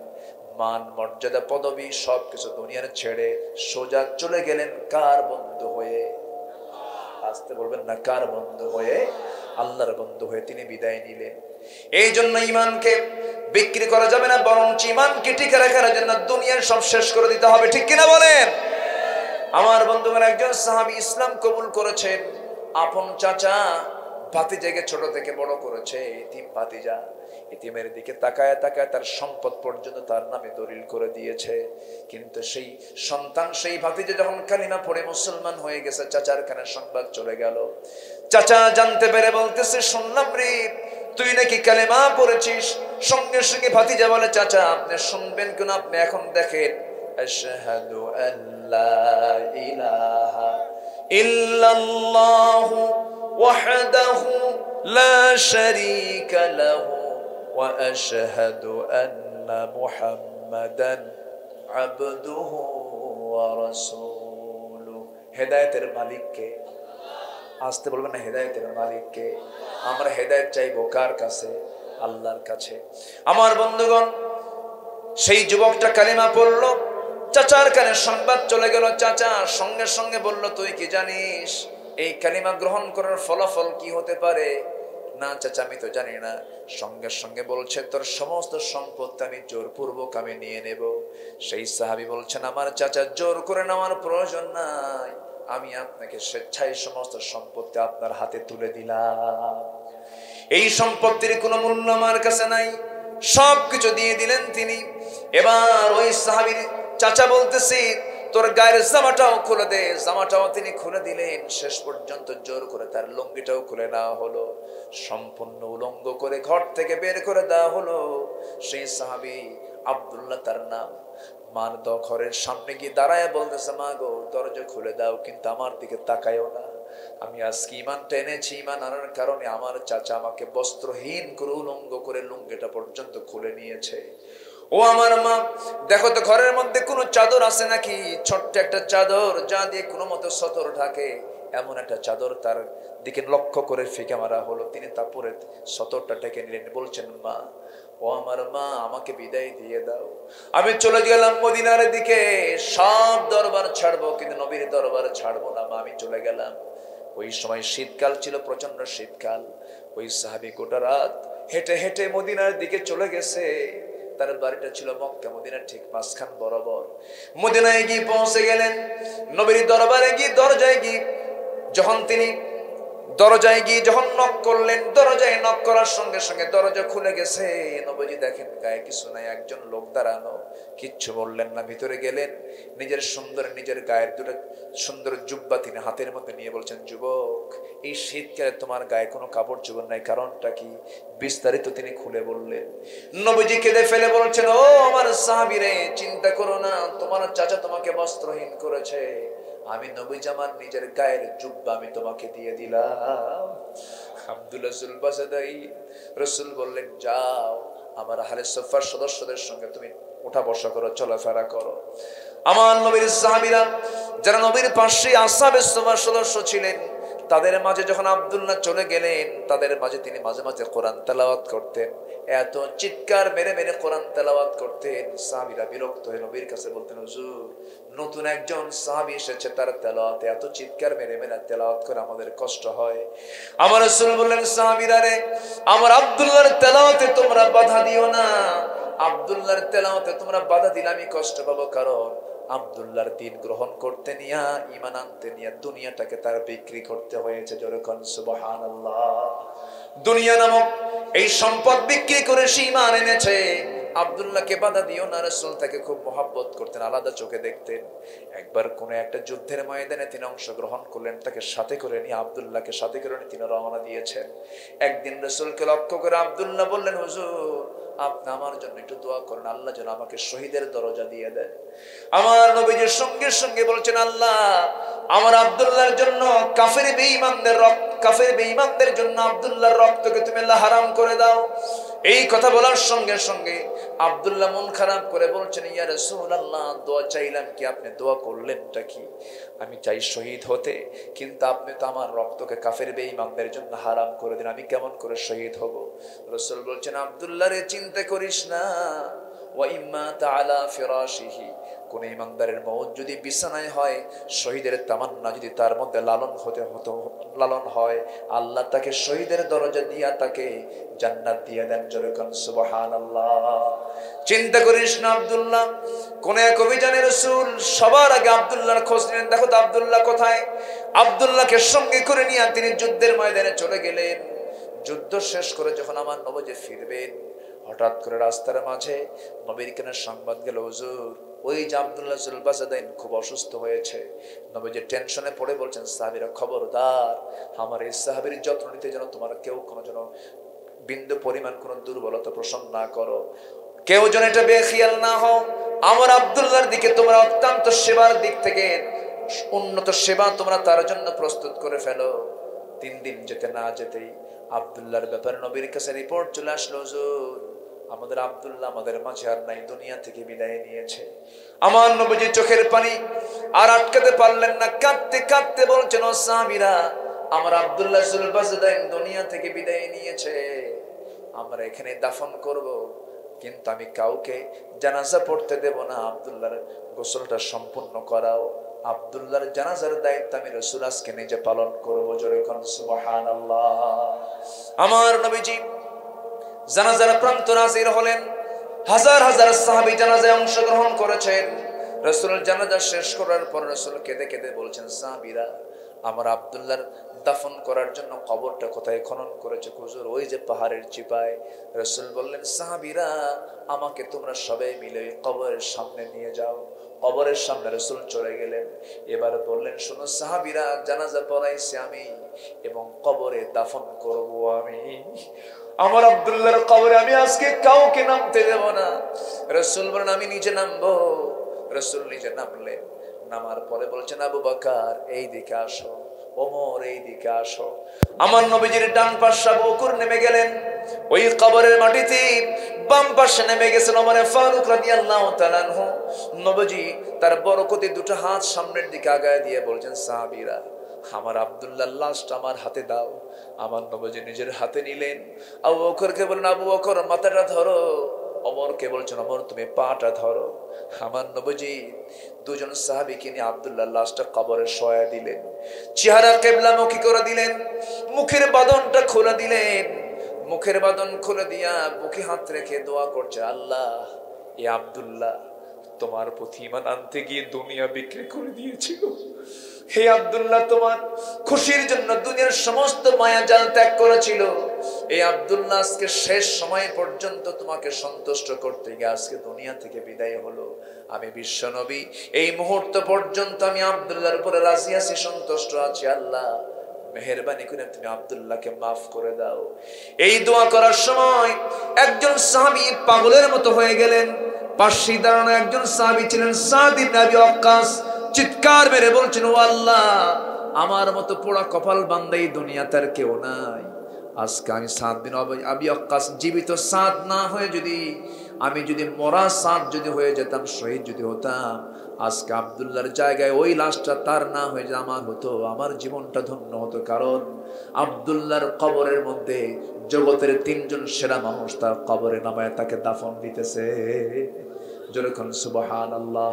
মান মর্যাদা পদবী সবকিছু দুনিয়ার ছেড়ে সোজা চলে গেলেন কার বন্ধু হয়ে? আসতে বলবেন না, কার বন্ধু হয়ে? আল্লাহর বন্ধু হয়ে তিনি বিদায় নিলেন। এই জন্য ইমানকে বিক্রি করা যাবে না, বরং ইমানকে টিকে রাখার জন্য দুনিয়ার সব শেষ করে দিতে হবে। ঠিক কিনা বলেন? আমার বন্ধুগণ, একজন সাহাবী ইসলাম কবুল করেছেন। আপন চাচা ভাতিজাকে ছোট থেকে বড় করেছে, এতিম ভাতিজা। এতিমের দিকে তাকায় তাকায় তার সম্পদ পর্যন্ত তার নামে দলিল করে দিয়েছে। কিন্তু সেই সন্তান, সেই ভাতিজা যখন কালিমা পড়ে মুসলমান হয়ে গেছে, চাচার কানে সংবাদ চলে গেল। চাচা জানতে পেরে বলতেছে, শুনলাম রে তুই নাকি কালেমা পড়েছিস। সঙ্গে সঙ্গে ভাতিজা বলে, চাচা আপনি শুনবেন কেন, আপনি এখন দেখেন, আশহাদু আল্লা ইলাহা ইল্লাল্লাহু ওয়াহদাহু লা শারীকা লাহু ওয়া আশহাদু আন্না মুহাম্মাদান আবদুহু ওয়া রাসূলুহু। হেদায়েতের মালিক কে? আসতে বলবেন না, হেদায়েতের মালিক কে? আমরা হেদায়েত চাইবো কার কাছে? আল্লাহর কাছে। আমার বন্ধুগণ, সেই যুবকটা কালিমা পড়লো, চাচার কানে সংবাদ চলে গেল। চাচা সঙ্গে সঙ্গে বলল, তুই কি জানিস এই কালিমা গ্রহণ করার ফলাফল কি হতে পারে? না চাচা, আমি তো জানি না। সঙ্গে সঙ্গে বলছে, তোর সমস্ত সম্পত্তি আমি জোরপূর্বক আমি নিয়ে নেব। সেই সাহাবী বলছেন, আমার চাচা, জোর করে নেওয়ার প্রয়োজন নাই, আমি আপনাকে স্বেচ্ছায় সমস্ত সম্পত্তি আপনার হাতে তুলে দিলাম। এই সম্পত্তির কোনো মূল্য আমার কাছে নাই, সবকিছু দিয়ে দিলেন তিনি। এবার ওই সাহাবীর চাচা বলতেছি, তোর গায়ের জামাটাও খুলে দে। জামাটাও তিনি খুলে দিলেন। শেষ পর্যন্ত জোর করে তার লুঙ্গিটাও খুলে নেওয়া হলো। সম্পূর্ণ উলঙ্গ করে ঘর থেকে বের করে দেওয়া হলো। সেই সাহাবী আব্দুল্লাহ তার নাম। মার ঘরের সামনে গিয়ে দাঁড়ায় বলতেছে, মা গো দরজা খুলে দাও, কিন্তু আমার দিকে তাকায়ও না। আমি আজকে ইমানটা এনেছি, ইমান আনার কারণে আমার চাচা আমাকে বস্ত্রহীন করে উলঙ্গ করে লুঙ্গিটা পর্যন্ত খুলে নিয়েছে। ও আমার মা, দেখো তো ঘরের মধ্যে কোনো চাদর আছে নাকি? ছোট্ট একটা চাদর, যা দিয়ে কোনো মতো সতর ঢাকে, এমন একটা চাদর তার দিকে লক্ষ্য করে ফিকে মারা হলো। তিনি তারপরে সতরটা ঢেকে নিলেন। বলছেন, মা, ও আমার মা, আমাকে বিদায় দিয়ে দাও, আমি চলে গেলাম মদিনার দিকে। সব দরবার ছাড়বো, কিন্তু নবীর দরবার ছাড়বো না মা, আমি চলে গেলাম। ওই সময় শীতকাল ছিল, প্রচন্ড শীতকাল। ওই সাহাবী গোটা রাত হেঁটে হেঁটে মদিনার দিকে চলে গেছে। তার বাড়িটা ছিল মক্কা মদিনার ঠিক মাঝখান বরাবর। মদিনায় গিয়ে পৌঁছে গেলেন। নবীর দরবারে গিয়ে দরজায় গিয়ে যখন নক করলেন, দরজায় নক করার সঙ্গে সঙ্গে দরজা খুলে গেছে। নবীজি দেখেন গায়ে কিছু নাই, একজন লোক দাঁড়ানো। কিচ্ছু বললেন না, ভিতরে গেলেন। নিজের গায়ের দুটো সুন্দর জুব্বা তিনি হাতের মধ্যে নিয়ে বলছেন, যুবক, এই শীতকালে তোমার গায়ে কোনো কাপড় চোপড় নাই, কারণটা কি? বিস্তারিত তিনি খুলে বললেন। নবীজি কেঁদে ফেলে বলছেন, ও আমার সাহাবীরে, চিন্তা করো না, তোমার চাচা তোমাকে বস্ত্রহীন করেছে, আমি নবীজি আমার নিজের গায়ের জুব্বা আমি তোমাকে দিয়ে দিলাম। আব্দুল্লাহ জুলবাসাদাই রাসূল বললেন, যাও আমার আহলে সুফার সদস্যদের সঙ্গে তুমি ওঠা বসা করো, চলাফেরা করো। আমার নবীর সাহাবীরা যারা নবীর পাশে আসহাবে সুফার সদস্য ছিলেন, তাদের মাঝে যখন আব্দুল্লাহ চলে গেলেন, তাদের মাঝে তিনি মাঝে মাঝে কোরআন তেলাওয়াত করতেন। এত চিৎকার মেরে মেরে কোরআন তেলাওয়াত করতেন, সাহাবীরা বিরক্ত হয়ে নবীর কাছে বলতেন, হুজুর, নতুন একজন সাহাবী এসেছে, তার তেলাওয়াতে এত চিৎকার মেরে মেরে তেলাওয়াত করে আমাদের কষ্ট হয়। আমার রাসূল বললেন, সাহাবীরা রে, আমার আব্দুল্লাহর তেলাওয়াতে তোমরা বাধা দিও না। আব্দুল্লাহর তেলাওয়াতে তোমরা বাধা দিলে আমি কষ্ট পাবো, কারণ আব্দুল্লাহর দিন গ্রহণ করতে নিয়া, ঈমান আনতে নিয়া দুনিয়াটাকে তার বিক্রি করতে হয়েছে। যেরকম সুবহানাল্লাহ, দুনিয়া নামক এই সম্পদ বিক্রি করে সে ঈমান এনেছে। আব্দুল্লাহকে বাধা দিও না। রাসূল তাকে খুব মহব্বত করতেন, আলাদা চোখে দেখতেন। একবার কোন একটা যুদ্ধের ময়দানে তিনি অংশগ্রহণ করলেন, তাকে সাথে করে নিয়ে, আব্দুল্লাহকে সাথে করে নিয়ে তিনি রওনা দিয়েছেন। একদিন রাসূলকে লক্ষ্য করে আব্দুল্লাহ বললেন, হুজুর, আপনি আমার জন্য একটু দোয়া করেন, আল্লাহ যেন আমাকে শহীদের দরজা দিয়ে দেন। আমার নবীজির সঙ্গে সঙ্গে বলছেন, আল্লাহ আমার আব্দুল্লাহর জন্য কাফের বেঈমানদের জন্য আব্দুল্লাহর রক্তকে তুমি আল্লাহ হারাম করে দাও। এই কথা বলার সঙ্গে সঙ্গে আব্দুল্লাহ মন খারাপ করে বলছেন, ইয়া রাসূলুল্লাহ, দোয়া চাইলাম কি, আপনি দোয়া করলেনটা কি? আমি চাই শহীদ হতে, কিন্তু আপনি তো আমার রক্তকে কাফের বেঈমানদের জন্য হারাম করে দিন, আমি কেমন করে শহীদ হব? রাসূল বলছেন, আব্দুল্লাহ রে, চিন্তা করিস না, ওয়া ইম্মা তাআলা ফিরাশিহি, কোন ইমানদারের মওত যদি বিছানায় হয়, শহীদের তামান্না যদি তার মধ্যে লালন হয়, আল্লাহ তাকে শহীদের দরজা দিয়া তাকে জান্নাত দিয়ে দেন। জোরে কোন সুবহানাল্লাহ। চিন্তা করিস না আব্দুল্লাহ, কোন এক অভিযানে রাসূল সবার আগে আব্দুল্লাহর খোঁজ নিলেন। দেখো তো আব্দুল্লাহ কোথায়। আব্দুল্লাহকে সঙ্গে করে নিয়ে তিনি যুদ্ধের ময়দানে চলে গেলেন। যুদ্ধ শেষ করে যখন আমার নবী ফিরবেন, হঠাৎ করে রাস্তার মাঝে নবীর কানে সংবাদ গেল, হুজুর ওই যে আব্দুল্লাহ জুলবাসাদাইন খুব অসুস্থ হয়েছে। নবীজি টেনশনে পড়ে বলছেন, সাহাবীরা খবরদার, আমার এই সাহাবীর যত্ন নিতে যেন তোমার কেউ কোনো যেন বিন্দু পরিমাণ কোনো দুর্বলতা পোষণ না করো, কেউ যেন এটা বেখিয়াল না হও। আমার আব্দুল্লাহর দিকে তোমরা অত্যন্ত সেবার দিক থেকে উন্নত সেবা তোমরা তার জন্য প্রস্তুত করে ফেলো। 3 দিন যেতে না যেতেই আব্দুল্লাহর ব্যাপারে নবীর কাছে রিপোর্ট চলে আসলো, হুজুর আমাদের আব্দুল্লাহ আমাদের মাঝে আর নাই, দুনিয়া থেকে বিদায় নিয়েছে। আমার নবীজি চোখের পানি আর আটকাতে পারলেন না, কাঁদতে কাঁদতে বলছেন, ও সাহাবীরা, আমার আব্দুল্লাহ জুলবাসাদাইন দুনিয়া থেকে বিদায় নিয়েছে, আমরা এখানে দাফন করব, কিন্তু আমি কাউকে জানাজা পড়তে দেব না। আব্দুল্লাহর গোসলটা সম্পূর্ণ করাও, আব্দুল্লাহর জানাজার দায়িত্ব আমি রাসূল আজকে নিজে পালন করব। জোরে কোন সুবহানাল্লাহ। আমার নবীজি জানাজার প্রান্তরে হাজির হলেন। হাজার হাজার সাহাবী জানাজায় অংশগ্রহণ করেছেন। রাসূল জানাজা শেষ করার পর রাসূল কেঁদে কেঁদে বলছেন, সাহাবীরা, আমার আব্দুল্লাহর দাফন করার জন্য কবরটা কোথায় খনন করেছে? হুজুর ওই যে পাহাড়ের চিপায়। রাসূল বললেন, সাহাবীরা, আমাকে তোমরা সবাই মিলে কবরের সামনে নিয়ে যাও। কবরের সামনে রাসূল চলে গেলেন। এবার বললেন, শোনো সাহাবীরা, জানাজা পড়াইছি আমি এবং কবরে দাফন করব আমি। আমার আব্দুল্লাহর কবরে আমি আজকে কাউকে নামতে দেব না। রাসূল বলেন, আমি নিজে নামবো। রাসূল নিজে নামলেন। নামার পরে বলছেন, আবু বকর এই দিকে আসো, ওমর এই দিকে আসো। আমার নবীজির ডান পাশে আবু বকর নেমে গেলেন। ওই কবরের মাটিতে বাম পাশে নেমে গেছেন ওমর ফারুক রাদিয়াল্লাহু তাআলা আনহু। নবীজি তার বরকতি দুটো হাত সামনের দিকে আগায় দিয়ে বলছেন, সাহাবীরা, আমার আব্দুল্লাহর লাশটা আমার হাতে দাও। আমার নবীজি নিজের হাতে নিলেন। আবু বকরকে বললেন, আবু বকর মাথাটা ধরো। ওমরকে বলছেন, ওমর তুমি পাটা ধরো। আমার নবীজি দুজন সাহাবীকে নিয়ে আব্দুল্লাহর লাশটা কবরে শোয়া দিলেন। চেহারা কিবলামুখী করে দিলেন, মুখের বাঁধনটা খুলে দিলেন। মুখের বাঁধন খুলে দিয়া বুকে হাত রেখে দোয়া করছে, আল্লাহ, এ আব্দুল্লাহ তোমার প্রতি ঈমান আনতে গিয়ে দুনিয়া বিক্রি করে দিয়েছিল। হে আব্দুল্লাহ, তোমার খুশির জন্য দুনিয়ার সমস্ত মায়া জাল ত্যাগ করেছিল। এই আব্দুল্লাহ আজকে শেষ সময় পর্যন্ত তোমাকে সন্তুষ্ট করতে গিয়ে আজকে দুনিয়া থেকে বিদায় হলো। আমি বিশ্ব নবী এই মুহূর্ত পর্যন্ত আমি আব্দুল্লাহর উপরে রাজি আছি, সন্তুষ্ট আছি। আল্লাহ মেহেরবানি করে তুমি আব্দুল্লাহকে মাফ করে দাও। এই দোয়া করার সময় একজন সাহাবী পাগলের মতো হয়ে গেলেন। পাশে দাঁড়ানো একজন সাহাবী ছিলেন সাদ ইবনে আবি ওয়াক্কাস। চিৎকার মেরে বলছেন, ও আল্লাহ, আমার মতো পোড়া কপাল বান্দা এই দুনিয়াতে আর কেউ নাই। আজকে আমি সাদ বিন আবি ওয়াক্কাস জীবিত সাদ না হয়ে আমি যদি মরা সাদ যদি হয়ে যেতাম, শহীদ যদি হতাম, আজকে আব্দুল্লাহর জায়গায় ওই লাশটা তার না হয়ে যে আমার হতো, আমার জীবনটা ধন্য হতো। কারণ আব্দুল্লাহর কবরের মধ্যে জগতের 3 জন সেরা মানুষ তার কবরে নামায় তাকে দাফন দিতেছে। যেরকম সুবহানাল্লাহ।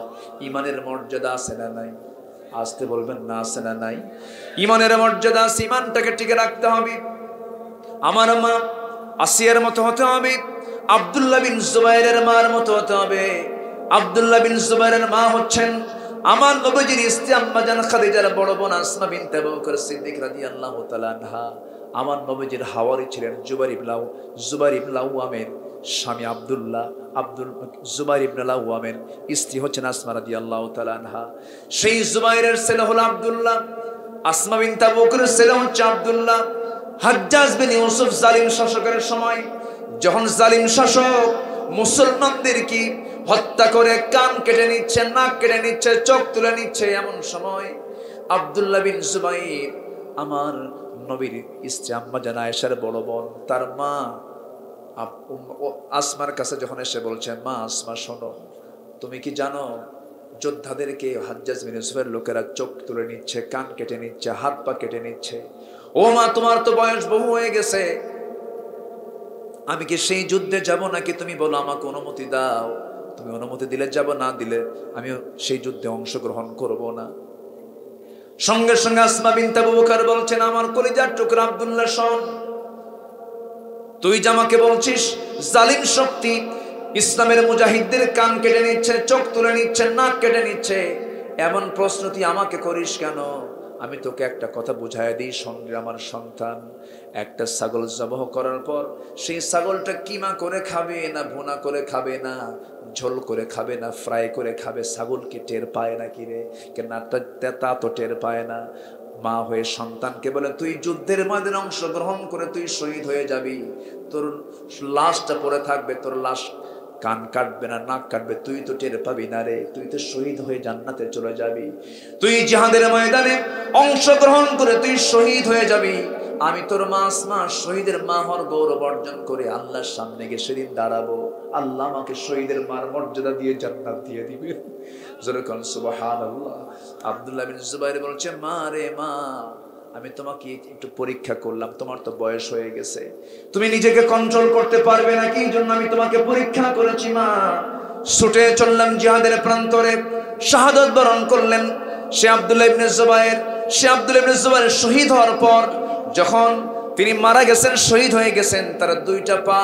ইমানের মর্যাদা আছে না নাই? আসতে বলবেন না, আছে না নাই? ইমানের মর্যাদা আছে, ইমানটাকে টিকে রাখতে হবে। আমার মা আসিয়ার মতো হতে হবে, আব্দুল্লাহ বিন জুবাইরের মার মতো হতে হবে। আব্দুল্লাহ বিন জুবাইরের মা হচ্ছেন আমার নবীজির স্ত্রী আম্মা জান খাদিজার বড় বোন আসমা বিনতে আবু বকর সিদ্দিক রাদিয়াল্লাহু তাআলা আনহা। আমার নবীজির হাওয়ারি ছিলেন জুবাইর ইবনে আওয়ামের স্বামী আব্দুল্লাহ। জুবাইর ইবনে আওয়ামের স্ত্রী হচ্ছেন আসমা রাদিয়াল্লাহু তাআলা আনহা। সেই জুবাইরের ছেলে হলো আব্দুল্লাহ, আসমা বিনতে আবু বকরের ছেলে হচ্ছে আব্দুল্লাহ। হাজ্জাজ বিন ইউসুফ জালিম শাসকের সময় যখন জালিম শাসক মুসলমানদের কি হত্যা করে কান কেটে নিচ্ছে, নাক কেটে নিচ্ছে, চোখ তুলে নিচ্ছে, এমন সময় আব্দুল্লাহ বিন জুবাইর আমার নবীর স্ত্রী আম্মা জান আয়েশার বড় বোন, তার মা আসমার কাছে যখন এসে বলছে, মা আসমা শোনো, তুমি কি জানো যোদ্ধাদেরকে হাজ্জাজ বিন ইউসুফের লোকেরা চোখ তুলে নিচ্ছে, কান কেটে নিচ্ছে, হাত পা কেটে নিচ্ছে। ও মা, তোমার তো বয়স বহু হয়ে গেছে, আমি কি সেই যুদ্ধে যাব নাকি? তুমি বলো, আমাকে অনুমতি দাও। তুমি অনুমতি দিলে যাব, না দিলে আমি সেই যুদ্ধে অংশগ্রহণ করব না। সঙ্গে সঙ্গে আসমা বিনতে আবু বকর বলছেন, আমার কলিজার টুকরা আব্দুল্লাহ শোন, তুই যে আমাকে বলছিস জালিম শক্তি ইসলামের মুজাহিদদের কান কেটে নিচ্ছে, চোখ তুলে নিচ্ছে, নাক কেটে নিচ্ছে, এমন প্রশ্ন তুই আমাকে করিস কেন? আমি তোকে একটা কথা বুঝাই দিই, সঙ্গে আমার সন্তান, একটা ছাগল জবাহ করার পর সেই ছাগলটা কিমা করে খাবে, না ভুনা করে খাবে, না ঝোল করে খাবে, না ফ্রাই করে খাবে, ছাগল কি টের পায় না? কি রে, কেন তা তো টের পায় না। মা হয়ে সন্তানকে বলে, তুই যুদ্ধের ময়দানে অংশগ্রহণ করে তুই শহীদ হয়ে যাবি, তোর লাশটা পড়ে থাকবে, তোর লাশ কান কাটবে না, নাক কাটবে, তুই তো টের পাবি না রে, তুই তো শহীদ হয়ে জান্নাতে চলে যাবি। তুই জিহাদের ময়দানে অংশগ্রহণ করে তুই শহীদ হয়ে যাবি, আমি তোর মা আসমা শহীদের মা হওয়ার গৌরব অর্জন করে আল্লাহর সামনে গিয়ে সেদিন দাঁড়াবো, আল্লাহ আমাকে শহীদের মার মর্যাদা দিয়ে জান্নাত দিয়ে দিবে। জোরে কোন সুবহানাল্লাহ। আব্দুল্লাহ বিন জুবাইর বলছে, মা রে মা, আমি তোমাকে একটু পরীক্ষা করলাম, তোমার তো বয়স হয়ে গেছে, তুমি নিজেকে কন্ট্রোল করতে পারবে না, কি জন্য আমি তোমাকে পরীক্ষা করেছি মা। ছুটে চললাম জিহাদের প্রান্তরে, শাহাদাত বরণ করলেন সে আব্দুল্লাহ ইবনে জুবাইর। সে আব্দুল্লাহ ইবনে জুবাইর শহীদ হওয়ার পর যখন তিনি মারা গেছেন, শহীদ হয়ে গেছেন, তার দুইটা পা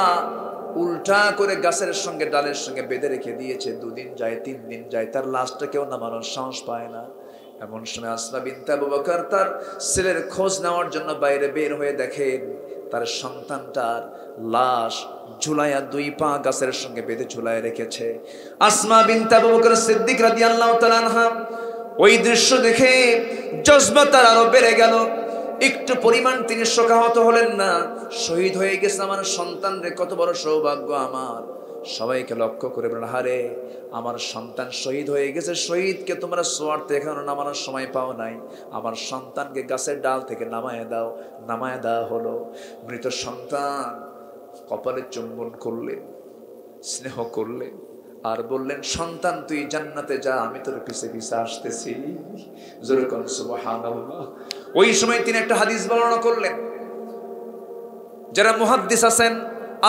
উল্টা করে গাছের সঙ্গে ডালের সঙ্গে বেঁধে রেখে দিয়েছে। 2 দিন যায়, 3 দিন যায়, তার লাশটা কেউ নামানোর সাহস পায় না। এমন সময় আসমা বিনতে আবু বকর তার ছেলের খোঁজ নেওয়ার জন্য বাইরে বের হয়ে দেখেন তার সন্তানটার লাশ ঝুলাইয়া 2 পা গাছের সঙ্গে বেঁধে ঝুলায় রেখেছে। আসমা বিনতে আবু বকর সিদ্দিক রাদিয়াল্লাহু তাআলা আনহা ওই দৃশ্য দেখে জজবা তার আরো বেড়ে গেল। একটু পরিমাণ তিনি শোকাহত হলেন না। শহীদ হয়ে গেছে আমার সন্তান রে, কত বড় সৌভাগ্য আমার। সবাইকে লক্ষ্য করে বলেন, হারে আমার সন্তান শহীদ হয়ে গেছে, শহীদকে তোমরা সোয়ার্থে এখানে নামানোর সময় পাও নাই, আমার সন্তানকে গাছের ডাল থেকে নামায় দাও। নামায় দেওয়া হলো। মৃত সন্তান কপালে চুম্বন করলেন, স্নেহ করলেন, আর বললেন, সন্তান তুই জান্নাতে যা, আমি তোর পিছে পিছে আসতেছি। জোরে কোন সুবহানাল্লাহ। ওই সময় তিনি একটা হাদিস বর্ণনা করলেন, যারা মুহাদ্দিস আছেন,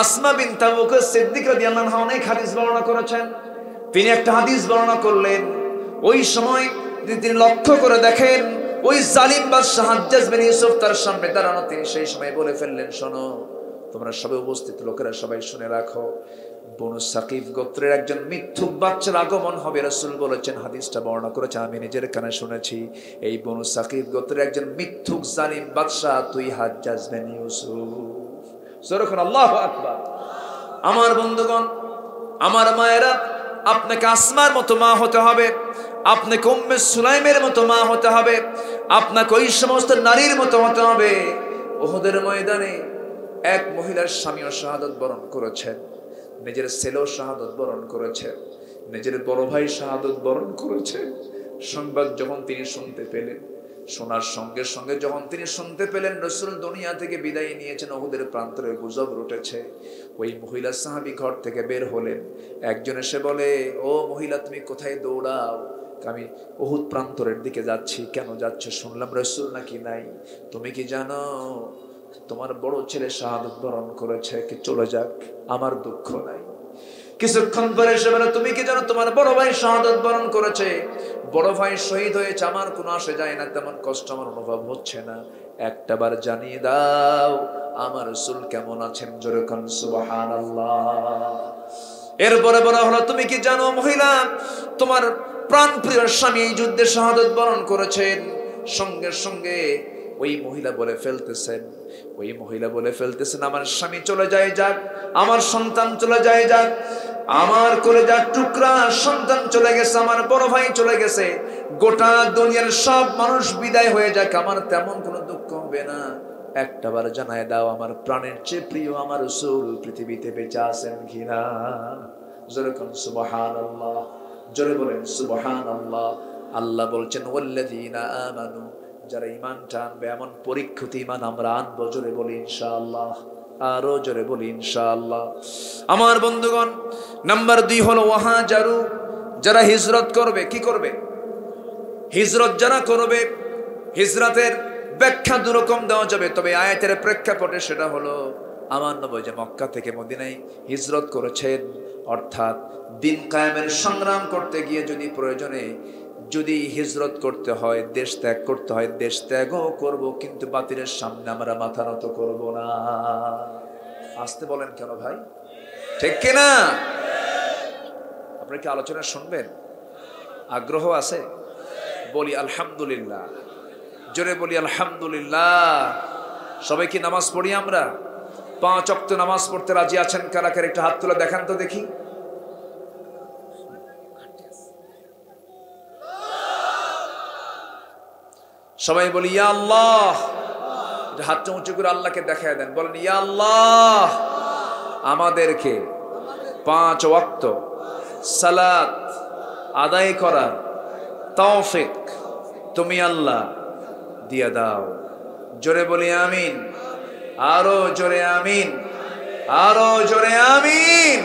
আসমা বিনতে আবু বকর সিদ্দিক রাদিয়াল্লাহু আনহা অনেক হাদিস বর্ণনা করেছেন। তিনি একটা হাদিস বর্ণনা করলেন, ওই সময় তিনি লক্ষ্য করে দেখেন ওই জালিম বাদশা হাজ্জাজ বিন ইউসুফ তার সামনে দাঁড়ানো। তিনি সেই সময় বলে ফেললেন, শোনো তোমরা সবাই উপস্থিত লোকেরা সবাই শুনে রাখো, বনু সাকিফ গোত্রের একজন মিথ্যুক বাচ্চার আগমন হবে। রাসূল বলেছেন, হাদিসটা বর্ণনা করেছেন, আমি নিজের কানে শুনেছি, এই বনু সাকিফ গোত্রের একজন মিথ্যুক জালিম বাদশা তুই হাজ্জাজ বিন ইউসুফ। যখন আল্লাহু আকবার। আমার বন্ধুগণ, আমার মায়েরা, আপনাকে আসমার মতো মা হতে হবে, আপনাকে উম্মে সুলাইমের মতো মা হতে হবে, আপনাকে ওই সমস্ত নারীর মতো হতে হবে। উহুদের ময়দানে এক মহিলার স্বামীও শাহাদাত বরণ করেছেন, নিজের ছেলেও শাহাদাত বরণ করেছে, নিজের বড় ভাই শাহাদাত বরণ করেছে। সংবাদ যখন তিনি শুনতে পেলেন, শোনার সঙ্গে সঙ্গে যখন তিনি শুনতে পেলেন রাসূল দুনিয়া থেকে বিদায় নিয়েছেন, উহুদের প্রান্তরে গুজব রটেছে, ওই মহিলা সাহাবী ঘর থেকে বের হলেন। একজন এসে বলে, ও মহিলা তুমি কোথায় দৌড়াও? আমি উহুদ প্রান্তরের দিকে যাচ্ছি। কেন যাচ্ছ? শুনলাম রাসূল নাকি নাই। তুমি কি জানো তোমার বড় ছেলে শাহাদাত বরণ করেছে, কি চলে যাক, আমার দুঃখ নাই। কিছুক্ষণ পরে এসে বলে, তুমি কি জানো তোমার বড় ভাই শাহাদাত বরণ করেছে, বড় ভাই শহীদ হয়েছে, আমার কোনো আসে যায় না, তেমন কষ্ট আমার অনুভব হচ্ছে না, একটাবার জানিয়ে দাও আমার রাসূল কেমন আছেন। জোরে কোন সুবহানাল্লাহ। এরপরে বলা হলো, তুমি কি জানো মহিলা তোমার প্রাণপ্রিয় স্বামী এই যুদ্ধে শাহাদাত বরণ করেছেন। সঙ্গে সঙ্গে ওই মহিলা বলে ফেলতেছেন, আমার স্বামী চলে যায় যাক, আমার সন্তান চলে যায় যাক, আমার কলেজার টুকরা সন্তান চলে গেছে, আমার বড় ভাই চলে গেছে, গোটা দুনিয়ার সব মানুষ বিদায় হয়ে যাক, আমার তেমন কোনো দুঃখ হবে না। একটাবার জানায় দাও আমার প্রাণের চেয়ে প্রিয় আমার রাসূল পৃথিবীতে বেঁচে আছেন কিনা। জোরে কোন সুবহানাল্লাহ। জোরে বলেন সুবহানাল্লাহ। আল্লাহ বলছেন, ওয়াল্লাযীনা আমানু, যারা ঈমানটা আনবে, এমন পরীক্ষিত ঈমান আমরা আনবো। জোরে বলি ইনশাআল্লাহ, আরো জোরে বলি ইনশাআল্লাহ। আমার বন্ধুগণ, নাম্বার 2 হলো ওয়াহাজারু, যারা হিজরত করবে। কি করবে? হিজরত যারা করবে। হিজরতের ব্যাখ্যা দুরকম দেওয়া যাবে, তবে আয়াতের প্রেক্ষাপটে সেটা হলো আমার নবী যে মক্কা থেকে মদিনায় হিজরত করেছেন, অর্থাৎ দিন কায়েমের সংগ্রাম করতে গিয়ে যদি প্রয়োজনে যদি হিজরত করতে হয়, দেশ ত্যাগ করতে হয়, দেশ ত্যাগও করব, কিন্তু বাতিলের সামনে আমরা মাথা নত করব না। আসতে বলেন কেন ভাই, ঠিক কিনা? আপনারা কি আলোচনা শুনবেন? আগ্রহ আছে? বলি আলহামদুলিল্লাহ, জোরে বলি আলহামদুলিল্লাহ। সবাই কি নামাজ পড়ি? আমরা 5 ওয়াক্ত নামাজ পড়তে রাজি আছেন কারা কারা? একটু হাত তুলে দেখান তো দেখি। সবাই বলি ইয়া আল্লাহ। হাতটা উঁচু করে আল্লাহকে দেখায় দেন, বলেন ইয়া আল্লাহ, আমাদেরকে 5 ওয়াক্ত সালাত আদায় করার তৌফিক তুমি আল্লাহ দিয়ে দাও। জোরে বলি আমিন, আরো জোরে আমিন, আরো জোরে আমিন।